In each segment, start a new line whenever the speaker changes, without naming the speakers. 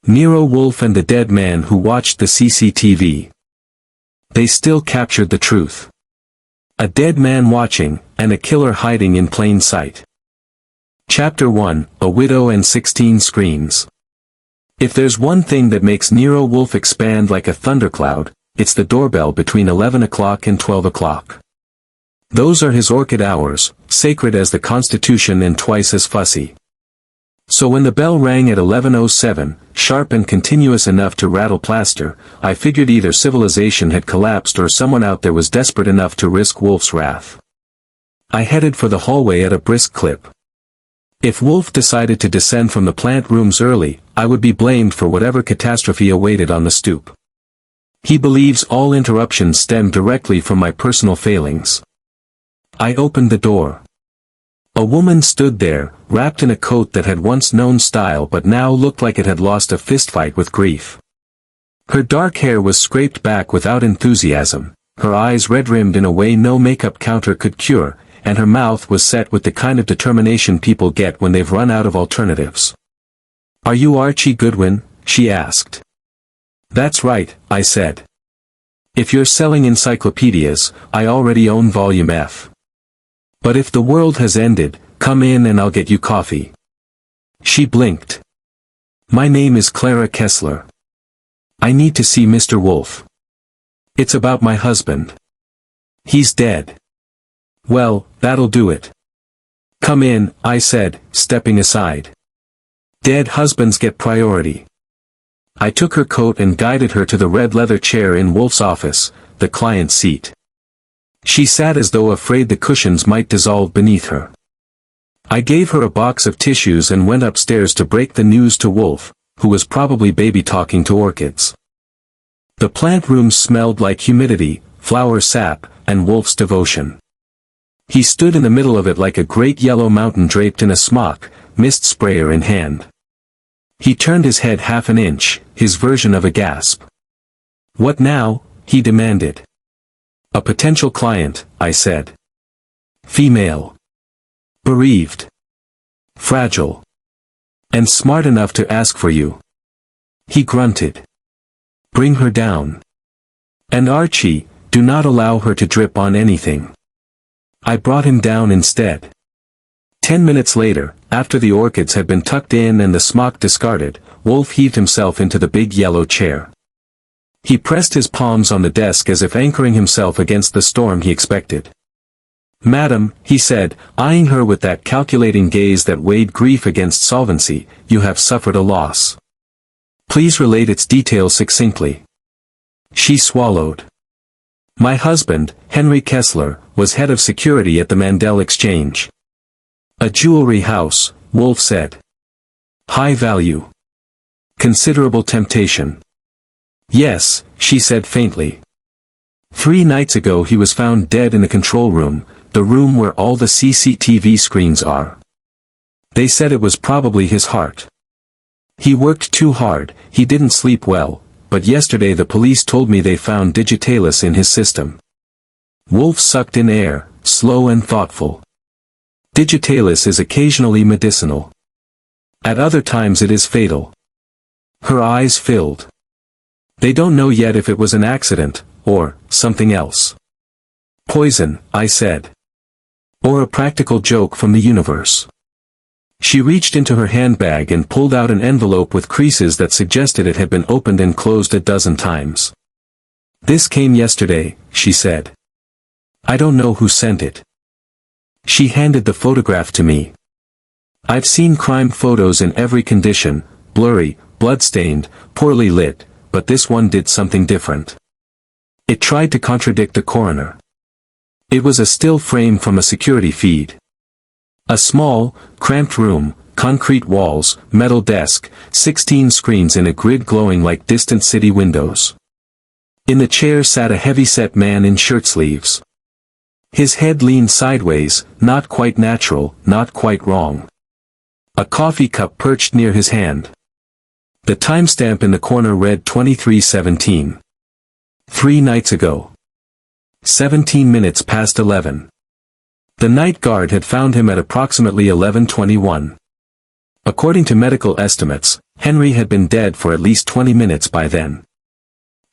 Nero Wolfe and the dead man who watched the CCTV. They still captured the truth. A dead man watching, and a killer hiding in plain sight. Chapter 1, A Widow and 16 Screens. If there's one thing that makes Nero Wolfe expand like a thundercloud, it's the doorbell between 11 o'clock and 12 o'clock. Those are his orchid hours, sacred as the Constitution and twice as fussy. So when the bell rang at 11:07, sharp and continuous enough to rattle plaster, I figured either civilization had collapsed or someone out there was desperate enough to risk Wolfe's wrath. I headed for the hallway at a brisk clip. If Wolfe decided to descend from the plant rooms early, I would be blamed for whatever catastrophe awaited on the stoop. He believes all interruptions stem directly from my personal failings. I opened the door. A woman stood there, wrapped in a coat that had once known style but now looked like it had lost a fistfight with grief. Her dark hair was scraped back without enthusiasm, her eyes red-rimmed in a way no makeup counter could cure, and her mouth was set with the kind of determination people get when they've run out of alternatives. "Are you Archie Goodwin?" she asked. "That's right," I said. "If you're selling encyclopedias, I already own Volume F. But if the world has ended, come in and I'll get you coffee." She blinked. "My name is Henry Kessler. I need to see Mr. Wolfe. It's about my husband. He's dead." "Well, that'll do it." "Come in," I said, stepping aside. "Dead husbands get priority." I took her coat and guided her to the red leather chair in Wolfe's office, the client's seat. She sat as though afraid the cushions might dissolve beneath her. I gave her a box of tissues and went upstairs to break the news to Wolfe, who was probably baby-talking to orchids. The plant room smelled like humidity, flower sap, and Wolfe's devotion. He stood in the middle of it like a great yellow mountain draped in a smock, mist sprayer in hand. He turned his head half an inch, his version of a gasp. "What now?" he demanded. "A potential client," I said. "Female. Bereaved. Fragile. And smart enough to ask for you." He grunted. "Bring her down. And Archie, do not allow her to drip on anything." I brought him down instead. 10 minutes later, after the orchids had been tucked in and the smock discarded, Wolfe heaved himself into the big yellow chair. He pressed his palms on the desk as if anchoring himself against the storm he expected. "Madam," he said, eyeing her with that calculating gaze that weighed grief against solvency, "you have suffered a loss. Please relate its details succinctly." She swallowed. "My husband, Henry Kessler, was head of security at the Mandel Exchange. A jewelry house," Wolfe said. "High value. Considerable temptation." "Yes," she said faintly. 3 nights ago he was found dead in the control room, the room where all the CCTV screens are. They said it was probably his heart. He worked too hard, he didn't sleep well, but yesterday the police told me they found digitalis in his system." Wolfe sucked in air, slow and thoughtful. "Digitalis is occasionally medicinal. At other times it is fatal." Her eyes filled. "They don't know yet if it was an accident, or something else." "Poison," I said. "Or a practical joke from the universe." She reached into her handbag and pulled out an envelope with creases that suggested it had been opened and closed a dozen times. "This came yesterday," she said. "I don't know who sent it." She handed the photograph to me. "I've seen crime photos in every condition, blurry, blood-stained, poorly lit, but this one did something different. It tried to contradict the coroner. It was a still frame from a security feed. A small, cramped room, concrete walls, metal desk, 16 screens in a grid glowing like distant city windows. In the chair sat a heavy-set man in shirt sleeves. His head leaned sideways, not quite natural, not quite wrong. A coffee cup perched near his hand. The timestamp in the corner read 23:17. 3 nights ago. 17 minutes past 11. The night guard had found him at approximately 11:21. According to medical estimates, Henry had been dead for at least 20 minutes by then.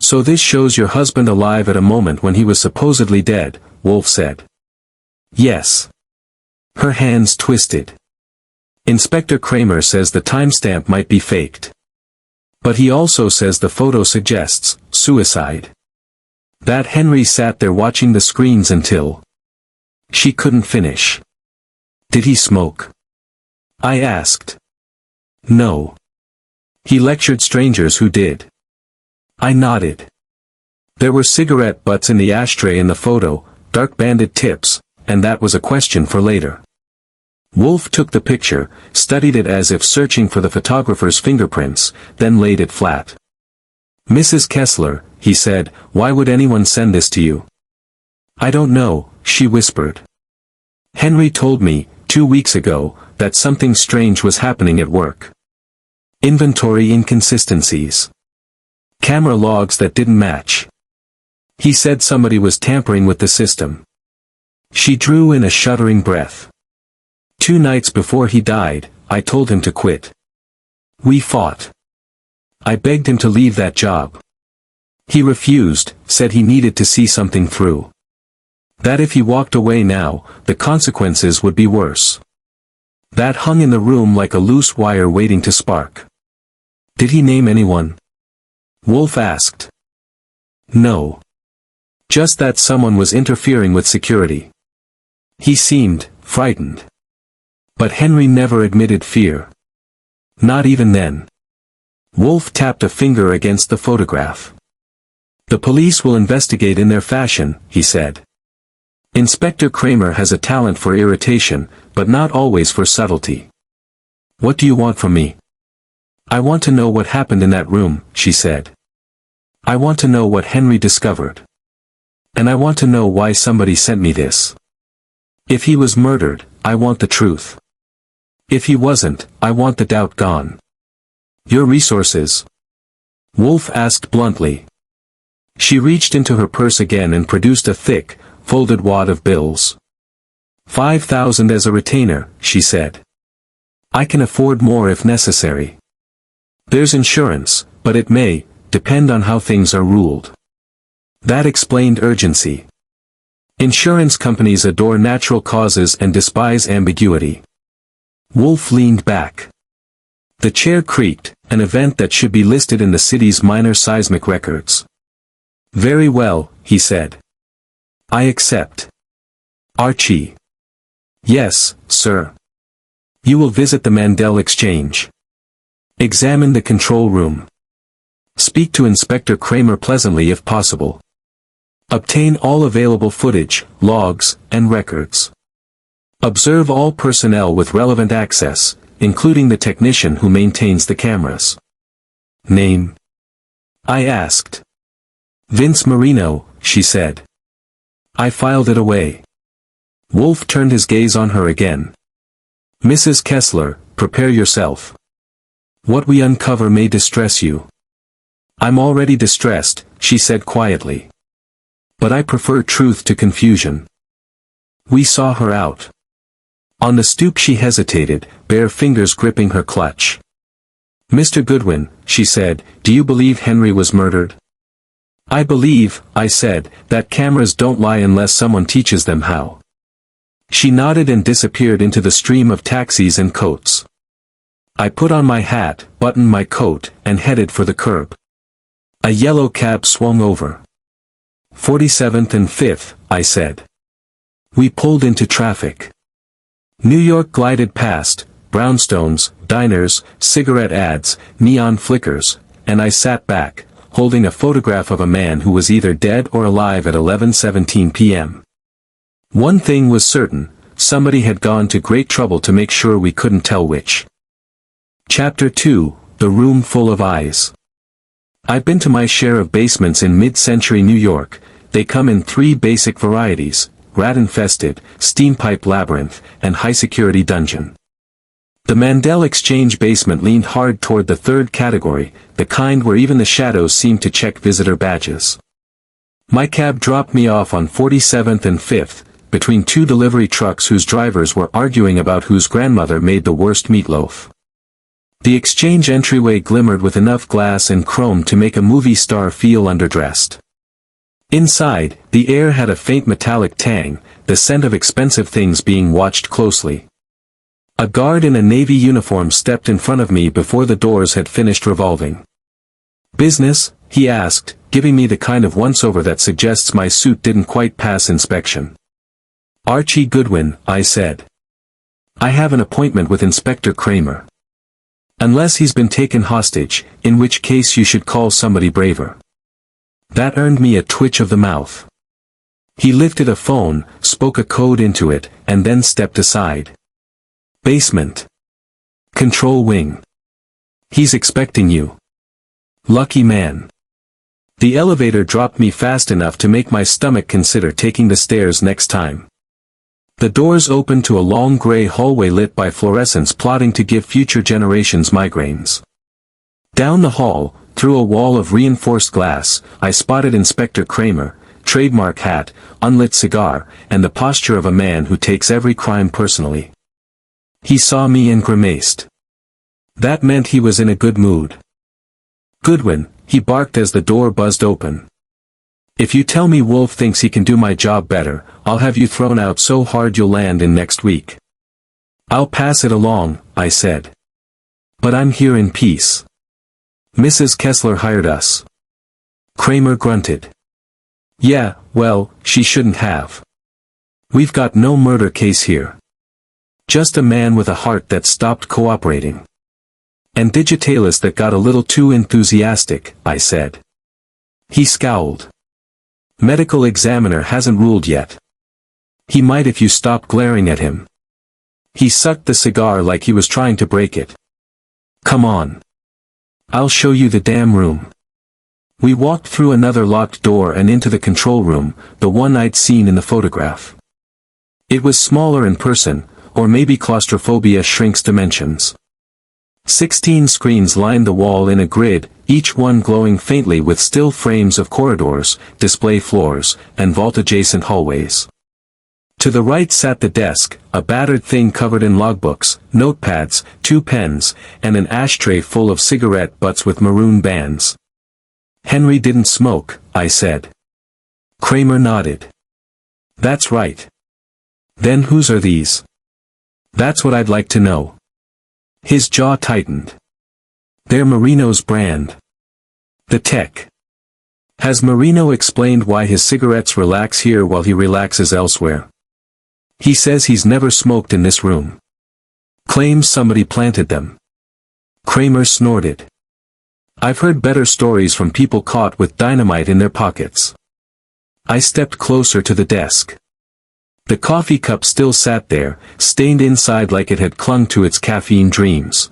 So this shows your husband alive at a moment when he was supposedly dead, Wolfe said. Yes. Her hands twisted. Inspector Kramer says the timestamp might be faked. But he also says the photo suggests suicide. That Henry sat there watching the screens until... She couldn't finish. Did he smoke? I asked. No. He lectured strangers who did. I nodded. There were cigarette butts in the ashtray in the photo, dark-banded tips, and that was a question for later. Wolfe took the picture, studied it as if searching for the photographer's fingerprints, then laid it flat. Mrs. Kessler, he said, why would anyone send this to you? I don't know, she whispered. Henry told me, 2 weeks ago, that something strange was happening at work. Inventory inconsistencies. Camera logs that didn't match. He said somebody was tampering with the system. She drew in a shuddering breath. 2 nights before he died, I told him to quit. We fought. I begged him to leave that job. He refused, said he needed to see something through. That if he walked away now, the consequences would be worse. That hung in the room like a loose wire waiting to spark. Did he name anyone? Wolfe asked. No. Just that someone was interfering with security. He seemed frightened. But Henry never admitted fear. Not even then. Wolfe tapped a finger against the photograph. The police will investigate in their fashion, he said. Inspector Kramer has a talent for irritation, but not always for subtlety. What do you want from me? I want to know what happened in that room, she said. I want to know what Henry discovered. And I want to know why somebody sent me this. If he was murdered, I want the truth. If he wasn't, I want the doubt gone. Your resources? Wolfe asked bluntly. She reached into her purse again and produced a thick, folded wad of bills. 5,000 as a retainer, she said. I can afford more if necessary. There's insurance, but it may depend on how things are ruled. That explained urgency. Insurance companies adore natural causes and despise ambiguity. Wolfe leaned back. The chair creaked, an event that should be listed in the city's minor seismic records. Very well, he said. I accept. Archie. Yes, sir. You will visit the Mandel Exchange. Examine the control room. Speak to Inspector Kramer pleasantly if possible. Obtain all available footage, logs, and records. Observe all personnel with relevant access, including the technician who maintains the cameras. Name? I asked. Vince Marino, she said. I filed it away. Wolfe turned his gaze on her again. Mrs. Kessler, prepare yourself. What we uncover may distress you. I'm already distressed, she said quietly. But I prefer truth to confusion. We saw her out. On the stoop she hesitated, bare fingers gripping her clutch. Mr. Goodwin, she said, do you believe Henry was murdered? I believe, I said, that cameras don't lie unless someone teaches them how. She nodded and disappeared into the stream of taxis and coats. I put on my hat, buttoned my coat, and headed for the curb. A yellow cab swung over. 47th and 5th, I said. We pulled into traffic. New York glided past, brownstones, diners, cigarette ads, neon flickers, and I sat back, holding a photograph of a man who was either dead or alive at 11:17 p.m. One thing was certain, somebody had gone to great trouble to make sure we couldn't tell which. Chapter 2, The Room Full of Eyes. I've been to my share of basements in mid-century New York. They come in 3 basic varieties: rat-infested, steam-pipe labyrinth, and high-security dungeon. The Mandel Exchange basement leaned hard toward the 3rd category, the kind where even the shadows seemed to check visitor badges. My cab dropped me off on 47th and 5th, between 2 delivery trucks whose drivers were arguing about whose grandmother made the worst meatloaf. The exchange entryway glimmered with enough glass and chrome to make a movie star feel underdressed. Inside, the air had a faint metallic tang, the scent of expensive things being watched closely. A guard in a navy uniform stepped in front of me before the doors had finished revolving. "Business?" he asked, giving me the kind of once-over that suggests my suit didn't quite pass inspection. "Archie Goodwin," I said. "I have an appointment with Inspector Kramer. Unless he's been taken hostage, in which case you should call somebody braver." That earned me a twitch of the mouth. He lifted a phone, spoke a code into it, and then stepped aside. "Basement. Control wing. He's expecting you." Lucky man. The elevator dropped me fast enough to make my stomach consider taking the stairs next time. The doors opened to a long gray hallway lit by fluorescents plotting to give future generations migraines. Down the hall, through a wall of reinforced glass, I spotted Inspector Kramer, trademark hat, unlit cigar, and the posture of a man who takes every crime personally. He saw me and grimaced. That meant he was in a good mood. "Goodwin," he barked as the door buzzed open. "If you tell me Wolfe thinks he can do my job better, I'll have you thrown out so hard you'll land in next week." "I'll pass it along," I said. "But I'm here in peace. Mrs. Kessler hired us." Kramer grunted. "Yeah, well, she shouldn't have. We've got no murder case here. Just a man with a heart that stopped cooperating. And digitalis that got a little too enthusiastic," I said. He scowled. "Medical examiner hasn't ruled yet. He might if you stop glaring at him." He sucked the cigar like he was trying to break it. "Come on. I'll show you the damn room." We walked through another locked door and into the control room, the one I'd seen in the photograph. It was smaller in person, or maybe claustrophobia shrinks dimensions. 16 screens lined the wall in a grid, each one glowing faintly with still frames of corridors, display floors, and vault-adjacent hallways. To the right sat the desk, a battered thing covered in logbooks, notepads, 2 pens, and an ashtray full of cigarette butts with maroon bands. "Henry didn't smoke," I said. Kramer nodded. "That's right. Then whose are these?" "That's what I'd like to know." His jaw tightened. "They're Marino's brand. The tech. Has Marino explained why his cigarettes relax here while he relaxes elsewhere? He says he's never smoked in this room. Claims somebody planted them." Kramer snorted. "I've heard better stories from people caught with dynamite in their pockets." I stepped closer to the desk. The coffee cup still sat there, stained inside like it had clung to its caffeine dreams.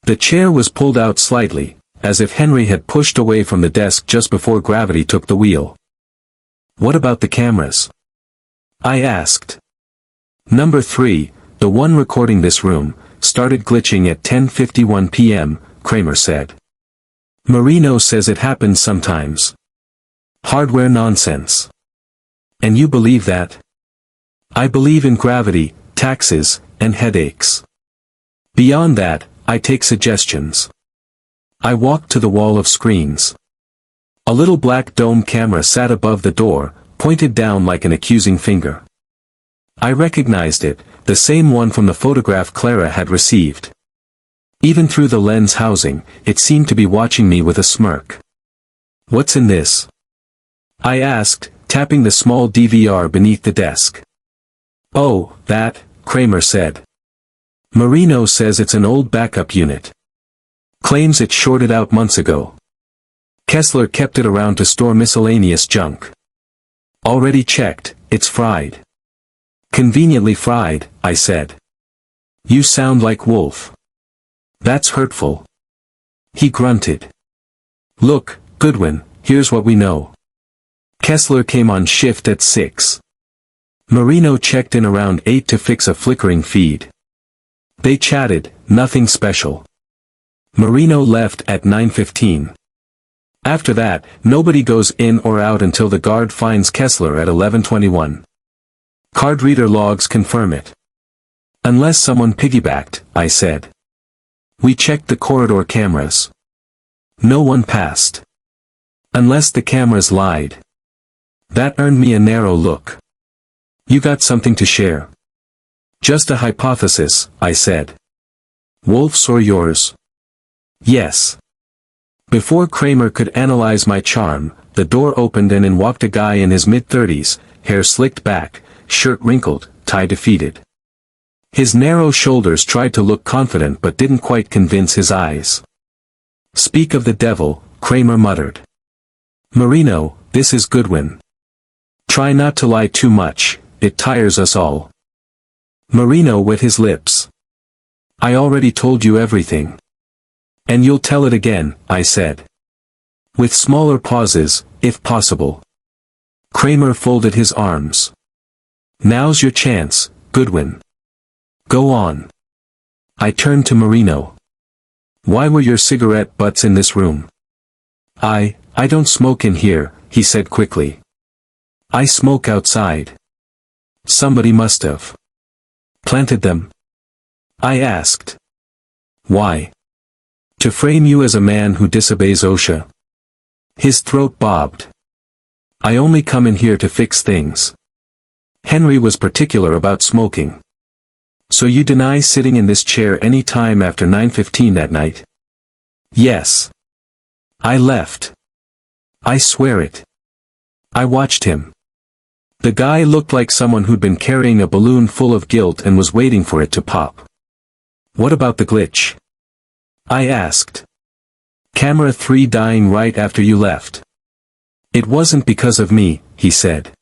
The chair was pulled out slightly, as if Henry had pushed away from the desk just before gravity took the wheel. "What about the cameras?" I asked. "Number 3, the one recording this room, started glitching at 10:51 p.m., Kramer said. "Marino says it happens sometimes. Hardware nonsense." "And you believe that?" "I believe in gravity, taxes, and headaches. Beyond that, I take suggestions." I walked to the wall of screens. A little black dome camera sat above the door, pointed down like an accusing finger. I recognized it, the same one from the photograph Clara had received. Even through the lens housing, it seemed to be watching me with a smirk. "What's in this?" I asked, tapping the small DVR beneath the desk. "Oh, that," Kramer said. "Marino says it's an old backup unit. Claims it shorted out months ago. Kessler kept it around to store miscellaneous junk. Already checked, it's fried." "Conveniently fried," I said. "You sound like Wolfe. That's hurtful." He grunted. "Look, Goodwin, here's what we know. Kessler came on shift at 6. Marino checked in around 8 to fix a flickering feed. They chatted, nothing special. Marino left at 9:15. After that, nobody goes in or out until the guard finds Kessler at 11:21. Card reader logs confirm it. Unless someone piggybacked, I said. We checked the corridor cameras. No one passed. Unless the cameras lied. That earned me a narrow look. You got something to share? Just a hypothesis, I said. Wolfe's or yours? Yes. Before Kramer could analyze my charm, the door opened and in walked a guy in his mid-30s, hair slicked back, shirt wrinkled, tie defeated. His narrow shoulders tried to look confident but didn't quite convince his eyes. Speak of the devil, Kramer muttered. Marino, this is Goodwin. Try not to lie too much, it tires us all. Marino wet his lips. I already told you everything. And you'll tell it again, I said. With smaller pauses, if possible. Kramer folded his arms. Now's your chance, Goodwin. Go on. I turned to Marino. Why were your cigarette butts in this room? I don't smoke in here, he said quickly. I smoke outside. Somebody must have planted them. I asked. Why? To frame you as a man who disobeys OSHA. His throat bobbed. I only come in here to fix things. Henry was particular about smoking. So you deny sitting in this chair any time after 9:15 that night? Yes. I left. I swear it. I watched him. The guy looked like someone who'd been carrying a balloon full of guilt and was waiting for it to pop. What about the glitch? I asked. Camera 3 dying right after you left. It wasn't because of me, he said.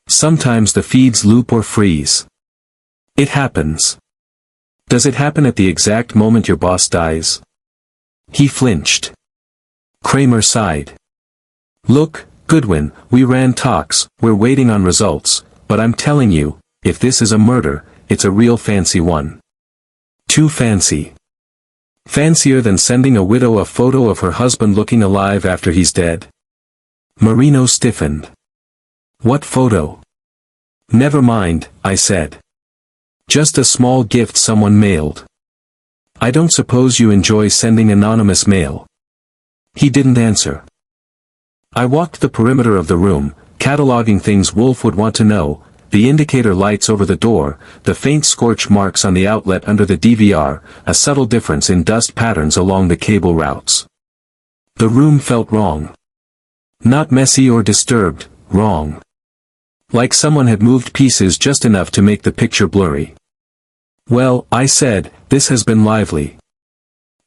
Sometimes the feeds loop or freeze. It happens. Does it happen at the exact moment your boss dies? He flinched. Kramer sighed. Look, Goodwin, we ran talks, we're waiting on results, but I'm telling you, if this is a murder, it's a real fancy one. Too fancy. Fancier than sending a widow a photo of her husband looking alive after he's dead. Marino stiffened. What photo? Never mind, I said. Just a small gift someone mailed. I don't suppose you enjoy sending anonymous mail. He didn't answer. I walked the perimeter of the room, cataloging things Wolfe would want to know, the indicator lights over the door, the faint scorch marks on the outlet under the DVR, a subtle difference in dust patterns along the cable routes. The room felt wrong. Not messy or disturbed, wrong. Like someone had moved pieces just enough to make the picture blurry. Well, I said, this has been lively.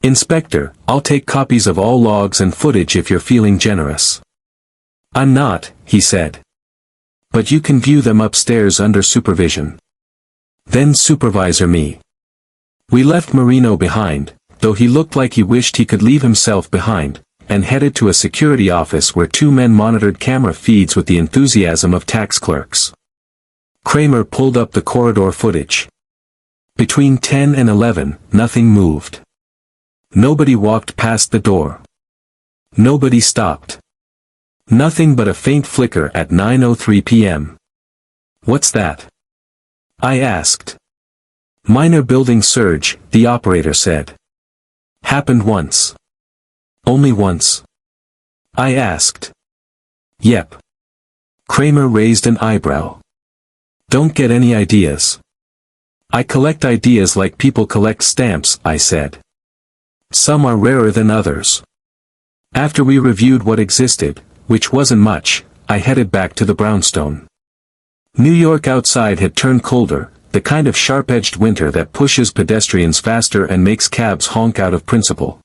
Inspector, I'll take copies of all logs and footage if you're feeling generous. I'm not, he said. But you can view them upstairs under supervision. Then supervisor me. We left Marino behind, though he looked like he wished he could leave himself behind, and headed to a security office where 2 men monitored camera feeds with the enthusiasm of tax clerks. Kramer pulled up the corridor footage. Between 10 and 11, nothing moved. Nobody walked past the door. Nobody stopped. Nothing but a faint flicker at 9:03 p.m. What's that? I asked. Minor building surge, the operator said. Happened once. Only once? I asked. Yep. Kramer raised an eyebrow. Don't get any ideas. I collect ideas like people collect stamps, I said. Some are rarer than others. After we reviewed what existed, which wasn't much, I headed back to the brownstone. New York outside had turned colder, the kind of sharp-edged winter that pushes pedestrians faster and makes cabs honk out of principle.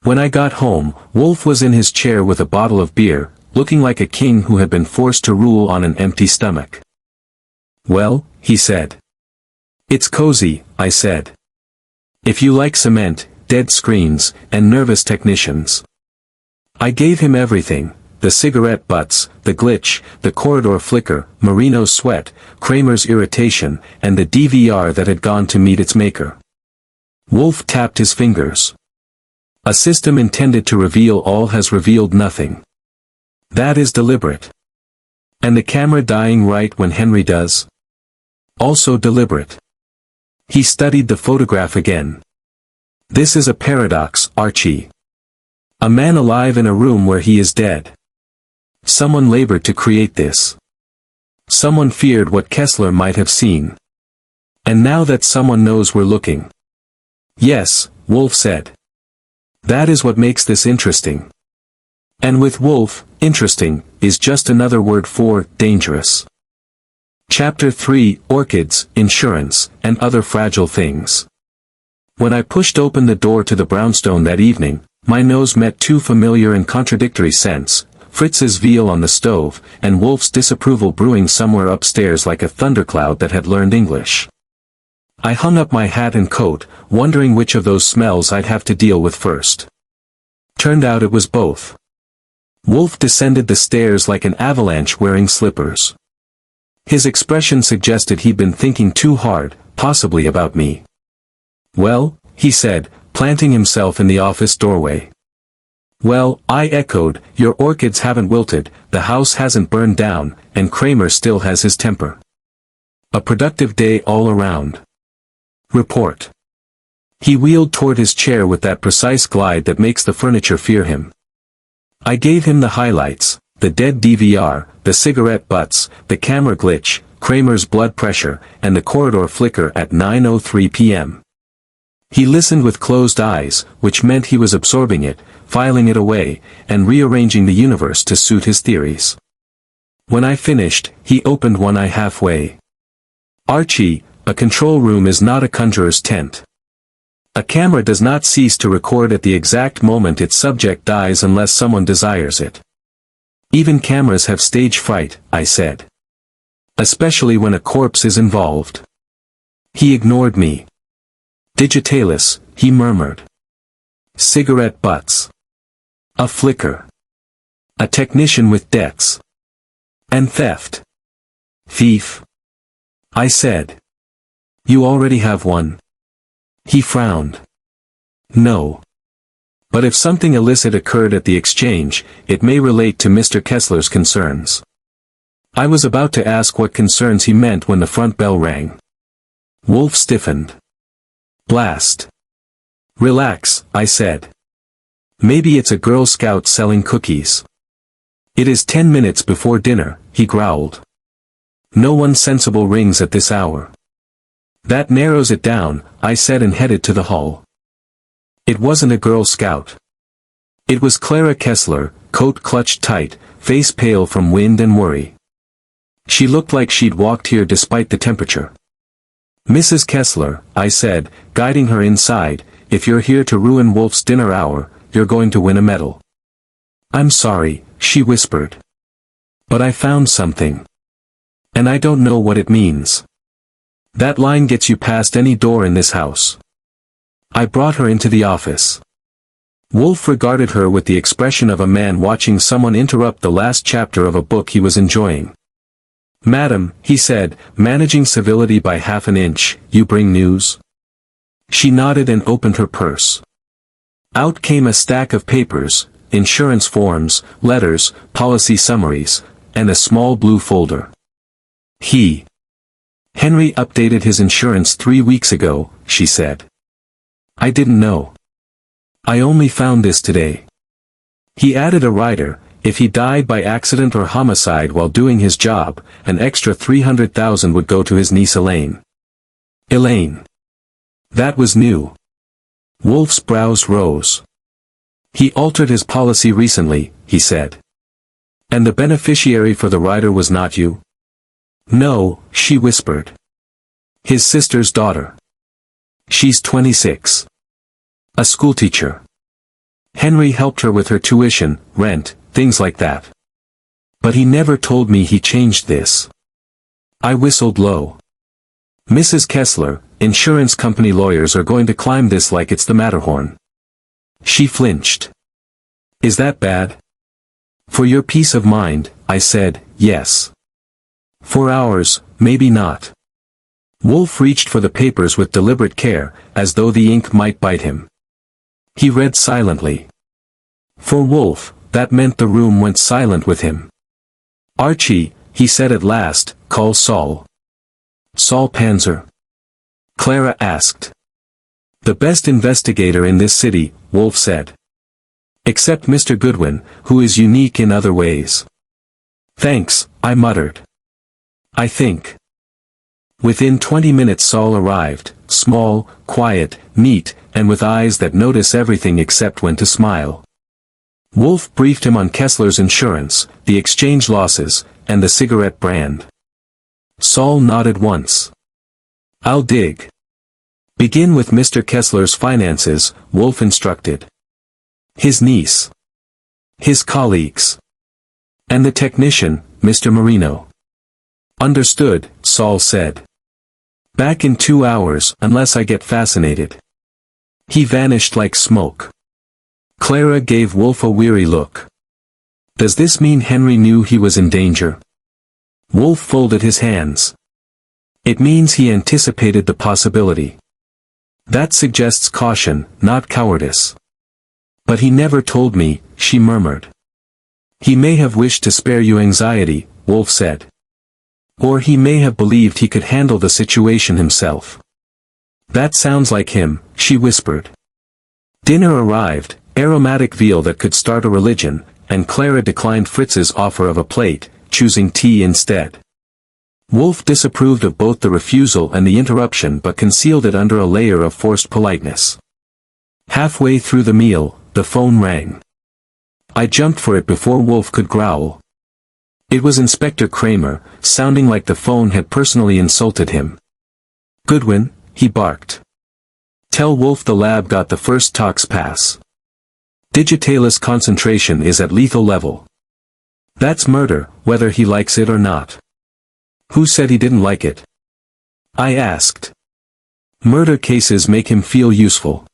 When I got home, Wolfe was in his chair with a bottle of beer, looking like a king who had been forced to rule on an empty stomach. Well, he said. It's cozy, I said. If you like cement, dead screens, and nervous technicians. I gave him everything. The cigarette butts, the glitch, the corridor flicker, Marino's sweat, Kramer's irritation, and the DVR that had gone to meet its maker. Wolfe tapped his fingers. A system intended to reveal all has revealed nothing. That is deliberate. And the camera dying right when Henry does? Also deliberate. He studied the photograph again. This is a paradox, Archie. A man alive in a room where he is dead. Someone labored to create this. Someone feared what Kessler might have seen. And now that someone knows we're looking. Yes, Wolfe said. That is what makes this interesting. And with Wolfe, interesting, is just another word for dangerous. Chapter 3, Orchids, Insurance, and Other Fragile Things. When I pushed open the door to the brownstone that evening, my nose met two familiar and contradictory scents, Fritz's veal on the stove, and Wolfe's disapproval brewing somewhere upstairs like a thundercloud that had learned English. I hung up my hat and coat, wondering which of those smells I'd have to deal with first. Turned out it was both. Wolfe descended the stairs like an avalanche wearing slippers. His expression suggested he'd been thinking too hard, possibly about me. Well, he said, planting himself in the office doorway. Well, I echoed, your orchids haven't wilted, the house hasn't burned down, and Kramer still has his temper. A productive day all around. Report. He wheeled toward his chair with that precise glide that makes the furniture fear him. I gave him the highlights, the dead DVR, the cigarette butts, the camera glitch, Kramer's blood pressure, and the corridor flicker at 9:03 p.m. He listened with closed eyes, which meant he was absorbing it, filing it away, and rearranging the universe to suit his theories. When I finished, he opened one eye halfway. Archie, a control room is not a conjurer's tent. A camera does not cease to record at the exact moment its subject dies unless someone desires it. Even cameras have stage fright, I said. Especially when a corpse is involved. He ignored me. Digitalis, he murmured. Cigarette butts. A flicker. A technician with debts. And theft. Thief. I said. You already have one. He frowned. No. But if something illicit occurred at the exchange, it may relate to Mr. Kessler's concerns. I was about to ask what concerns he meant when the front bell rang. Wolfe stiffened. Blast. Relax, I said. Maybe it's a Girl Scout selling cookies. It is 10 minutes before dinner, he growled. No one sensible rings at this hour. That narrows it down, I said and headed to the hall. It wasn't a Girl Scout. It was Clara Kessler, coat clutched tight, face pale from wind and worry. She looked like she'd walked here despite the temperature. Mrs. Kessler, I said, guiding her inside, if you're here to ruin Wolfe's dinner hour, you're going to win a medal. I'm sorry, she whispered. But I found something. And I don't know what it means. That line gets you past any door in this house. I brought her into the office. Wolfe regarded her with the expression of a man watching someone interrupt the last chapter of a book he was enjoying. Madam, he said, managing civility by half an inch, you bring news? She nodded and opened her purse. Out came a stack of papers, insurance forms, letters, policy summaries, and a small blue folder. Henry updated his insurance 3 weeks ago, she said. I didn't know. I only found this today. He added a rider, if he died by accident or homicide while doing his job, an extra $300,000 would go to his niece Elaine. Elaine. That was new. Wolfe's brows rose. He altered his policy recently, he said. And the beneficiary for the rider was not you? No, she whispered. His sister's daughter. She's 26. A schoolteacher. Henry helped her with her tuition, rent, things like that. But he never told me he changed this. I whistled low. Mrs. Kessler, insurance company lawyers are going to climb this like it's the Matterhorn. She flinched. Is that bad? For your peace of mind, I said, yes. For ours, maybe not. Wolfe reached for the papers with deliberate care, as though the ink might bite him. He read silently. For Wolfe, that meant the room went silent with him. Archie, he said at last, call Saul. Saul Panzer? Clara asked. The best investigator in this city, Wolfe said. Except Mr. Goodwin, who is unique in other ways. Thanks, I muttered. I think. Within 20 minutes Saul arrived, small, quiet, neat, and with eyes that notice everything except when to smile. Wolfe briefed him on Kessler's insurance, the exchange losses, and the cigarette brand. Saul nodded once. I'll dig. Begin with Mr. Kessler's finances, Wolfe instructed. His niece. His colleagues. And the technician, Mr. Marino. Understood, Saul said. Back in 2 hours, unless I get fascinated. He vanished like smoke. Clara gave Wolfe a weary look. Does this mean Henry knew he was in danger? Wolfe folded his hands. It means he anticipated the possibility. That suggests caution, not cowardice. But he never told me, she murmured. He may have wished to spare you anxiety, Wolfe said. Or he may have believed he could handle the situation himself. That sounds like him, she whispered. Dinner arrived, aromatic veal that could start a religion, and Clara declined Fritz's offer of a plate, choosing tea instead. Wolfe disapproved of both the refusal and the interruption but concealed it under a layer of forced politeness. Halfway through the meal, the phone rang. I jumped for it before Wolfe could growl. It was Inspector Kramer, sounding like the phone had personally insulted him. Goodwin, he barked. Tell Wolfe the lab got the first tox pass. Digitalis concentration is at lethal level. That's murder, whether he likes it or not. Who said he didn't like it? I asked. Murder cases make him feel useful.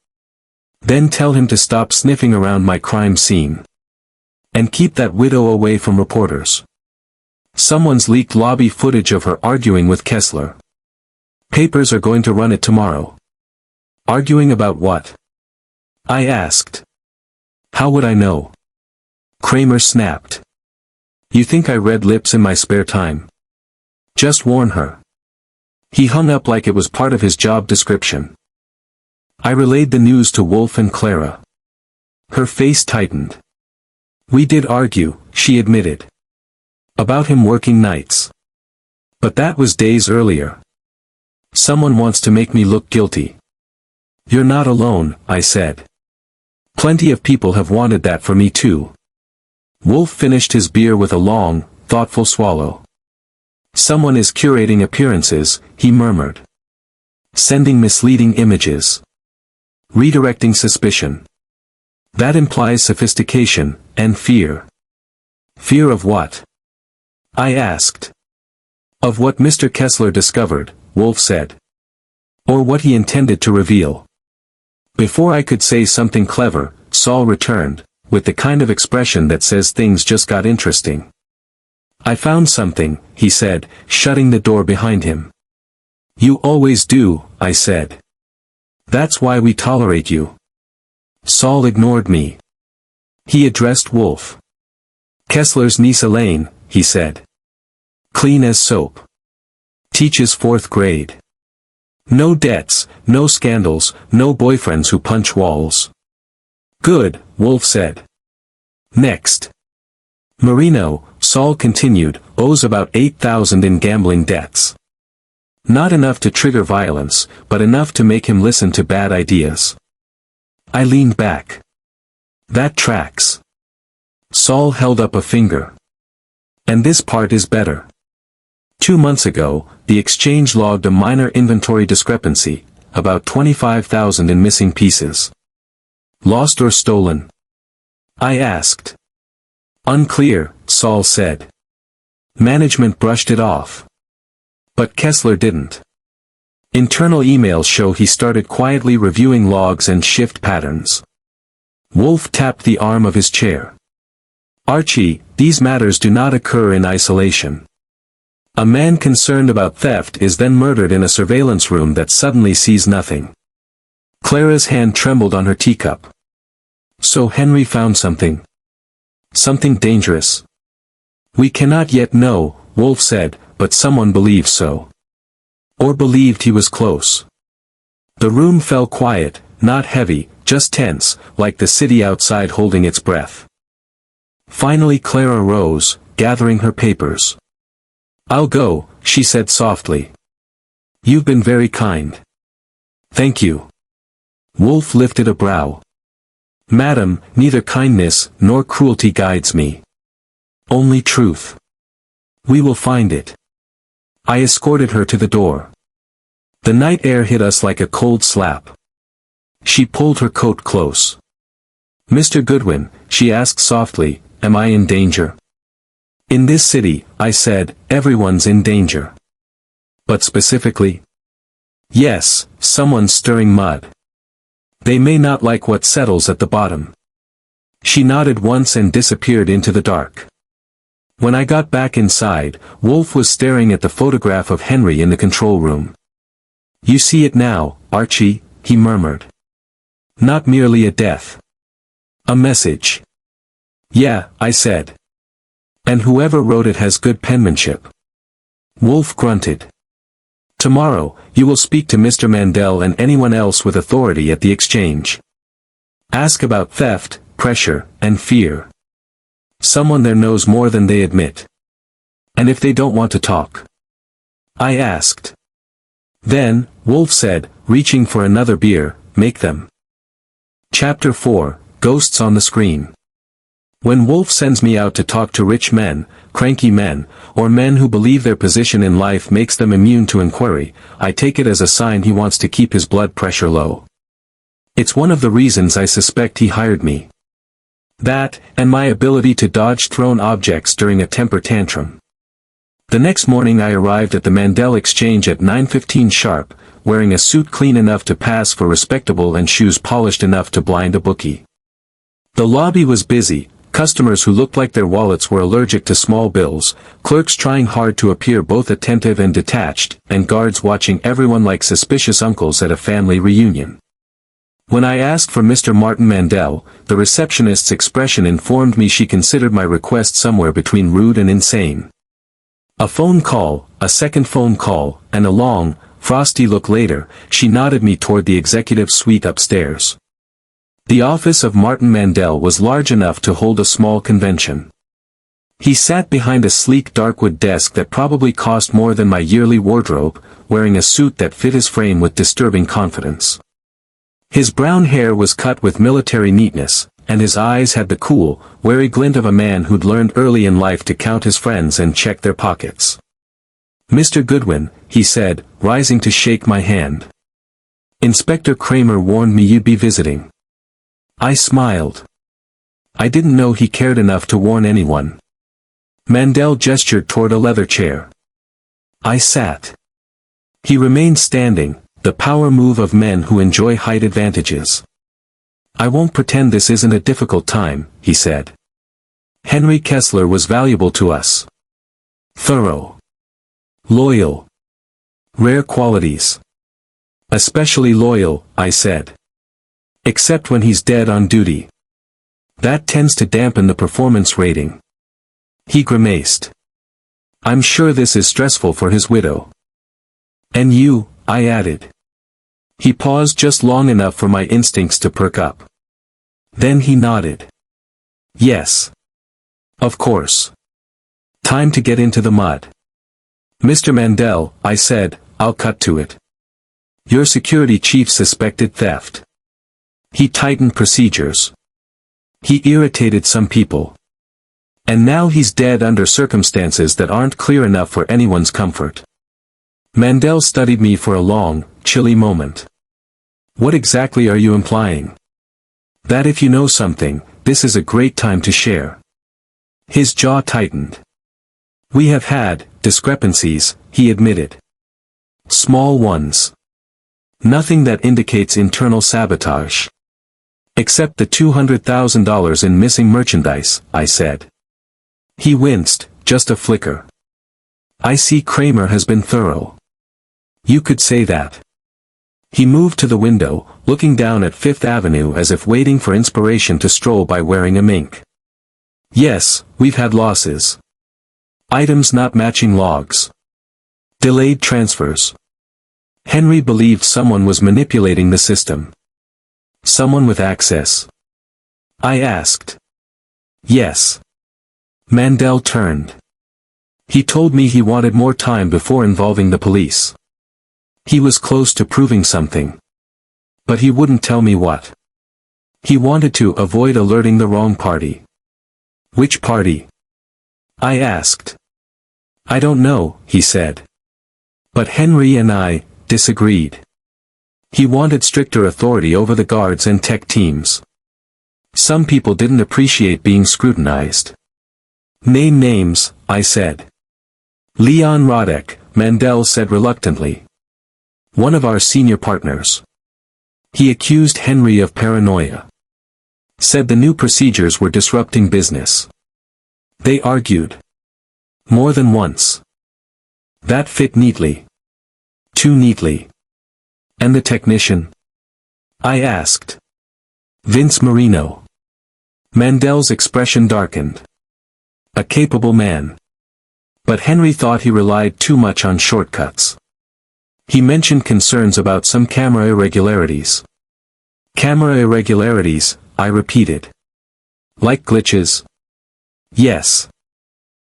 Then tell him to stop sniffing around my crime scene. And keep that widow away from reporters. Someone's leaked lobby footage of her arguing with Kessler. Papers are going to run it tomorrow. Arguing about what? I asked. How would I know? Kramer snapped. You think I read lips in my spare time? Just warn her. He hung up like it was part of his job description. I relayed the news to Wolfe and Clara. Her face tightened. We did argue, she admitted. About him working nights. But that was days earlier. Someone wants to make me look guilty. You're not alone, I said. Plenty of people have wanted that for me too. Wolfe finished his beer with a long, thoughtful swallow. Someone is curating appearances, he murmured. Sending misleading images. Redirecting suspicion. That implies sophistication, and fear. Fear of what? I asked. Of what Mr. Kessler discovered, Wolfe said. Or what he intended to reveal. Before I could say something clever, Saul returned, with the kind of expression that says things just got interesting. I found something, he said, shutting the door behind him. You always do, I said. That's why we tolerate you. Saul ignored me. He addressed Wolfe. Kessler's niece Elaine, he said. Clean as soap. Teaches 4th grade. No debts, no scandals, no boyfriends who punch walls. Good, Wolfe said. Next. Marino, Saul continued, owes about $8,000 in gambling debts. Not enough to trigger violence, but enough to make him listen to bad ideas. I leaned back. That tracks. Saul held up a finger. And this part is better. 2 months ago, the exchange logged a minor inventory discrepancy, about $25,000 in missing pieces. Lost or stolen? I asked. Unclear, Saul said. Management brushed it off. But Kessler didn't. Internal emails show he started quietly reviewing logs and shift patterns. Wolfe tapped the arm of his chair. Archie, these matters do not occur in isolation. A man concerned about theft is then murdered in a surveillance room that suddenly sees nothing. Clara's hand trembled on her teacup. So Henry found something. Something dangerous. We cannot yet know, Wolfe said, but someone believes so. Or believed he was close. The room fell quiet, not heavy, just tense, like the city outside holding its breath. Finally Clara rose, gathering her papers. "I'll go," she said softly. "You've been very kind." "Thank you." Wolfe lifted a brow. "Madam, neither kindness nor cruelty guides me. Only truth. We will find it." I escorted her to the door. The night air hit us like a cold slap. She pulled her coat close. "Mr. Goodwin," she asked softly, "am I in danger?" "In this city," I said, "everyone's in danger." "But specifically?" "Yes, someone's stirring mud. They may not like what settles at the bottom." She nodded once and disappeared into the dark. When I got back inside, Wolfe was staring at the photograph of Henry in the control room. "You see it now, Archie," he murmured. "Not merely a death. A message." "Yeah," I said. "And whoever wrote it has good penmanship." Wolfe grunted. "Tomorrow, you will speak to Mr. Mandel and anyone else with authority at the exchange. Ask about theft, pressure, and fear. Someone there knows more than they admit. And if they don't want to talk?" I asked. "Then," Wolfe said, reaching for another beer, "make them." Chapter 4, Ghosts on the Screen. When Wolfe sends me out to talk to rich men, cranky men, or men who believe their position in life makes them immune to inquiry, I take it as a sign he wants to keep his blood pressure low. It's one of the reasons I suspect he hired me. That, and my ability to dodge thrown objects during a temper tantrum. The next morning I arrived at the Mandel Exchange at 9:15 sharp, wearing a suit clean enough to pass for respectable and shoes polished enough to blind a bookie. The lobby was busy, customers who looked like their wallets were allergic to small bills, clerks trying hard to appear both attentive and detached, and guards watching everyone like suspicious uncles at a family reunion. When I asked for Mr. Martin Mandel, the receptionist's expression informed me she considered my request somewhere between rude and insane. A phone call, a second phone call, and a long, frosty look later, she nodded me toward the executive suite upstairs. The office of Martin Mandel was large enough to hold a small convention. He sat behind a sleek darkwood desk that probably cost more than my yearly wardrobe, wearing a suit that fit his frame with disturbing confidence. His brown hair was cut with military neatness, and his eyes had the cool, wary glint of a man who'd learned early in life to count his friends and check their pockets. "Mr. Goodwin," he said, rising to shake my hand. "Inspector Kramer warned me you'd be visiting." I smiled. I didn't know he cared enough to warn anyone. Mandel gestured toward a leather chair. I sat. He remained standing, the power move of men who enjoy height advantages. "I won't pretend this isn't a difficult time," he said. "Henry Kessler was valuable to us. Thorough. Loyal. Rare qualities." "Especially loyal," I said. "Except when he's dead on duty. That tends to dampen the performance rating." He grimaced. "I'm sure this is stressful for his widow." "And you," I added. He paused just long enough for my instincts to perk up. Then he nodded. "Yes. Of course. Time to get into the mud." "Mr. Mandel," I said, "I'll cut to it. Your security chief suspected theft. He tightened procedures. He irritated some people. And now he's dead under circumstances that aren't clear enough for anyone's comfort." Mandel studied me for a long, chilly moment. "What exactly are you implying?" "That if you know something, this is a great time to share." His jaw tightened. "We have had discrepancies," he admitted. "Small ones. Nothing that indicates internal sabotage. Except the $200,000 in missing merchandise," I said. He winced, just a flicker. "I see Kramer has been thorough." "You could say that." He moved to the window, looking down at Fifth Avenue as if waiting for inspiration to stroll by wearing a mink. "Yes, we've had losses. Items not matching logs. Delayed transfers. Henry believed someone was manipulating the system. Someone with access? I asked. Yes. Mandel turned. He told me he wanted more time before involving the police. He was close to proving something. But he wouldn't tell me what. He wanted to avoid alerting the wrong party. Which party? I asked. I don't know, he said. But Henry and I disagreed. He wanted stricter authority over the guards and tech teams. Some people didn't appreciate being scrutinized. Name names, I said. Leon Roddick, Mandel said reluctantly. One of our senior partners. He accused Henry of paranoia. Said the new procedures were disrupting business. They argued. More than once. That fit neatly. Too neatly. And the technician? I asked. Vince Marino. Mandel's expression darkened. A capable man. But Henry thought he relied too much on shortcuts. He mentioned concerns about some camera irregularities. Camera irregularities, I repeated. Like glitches? Yes.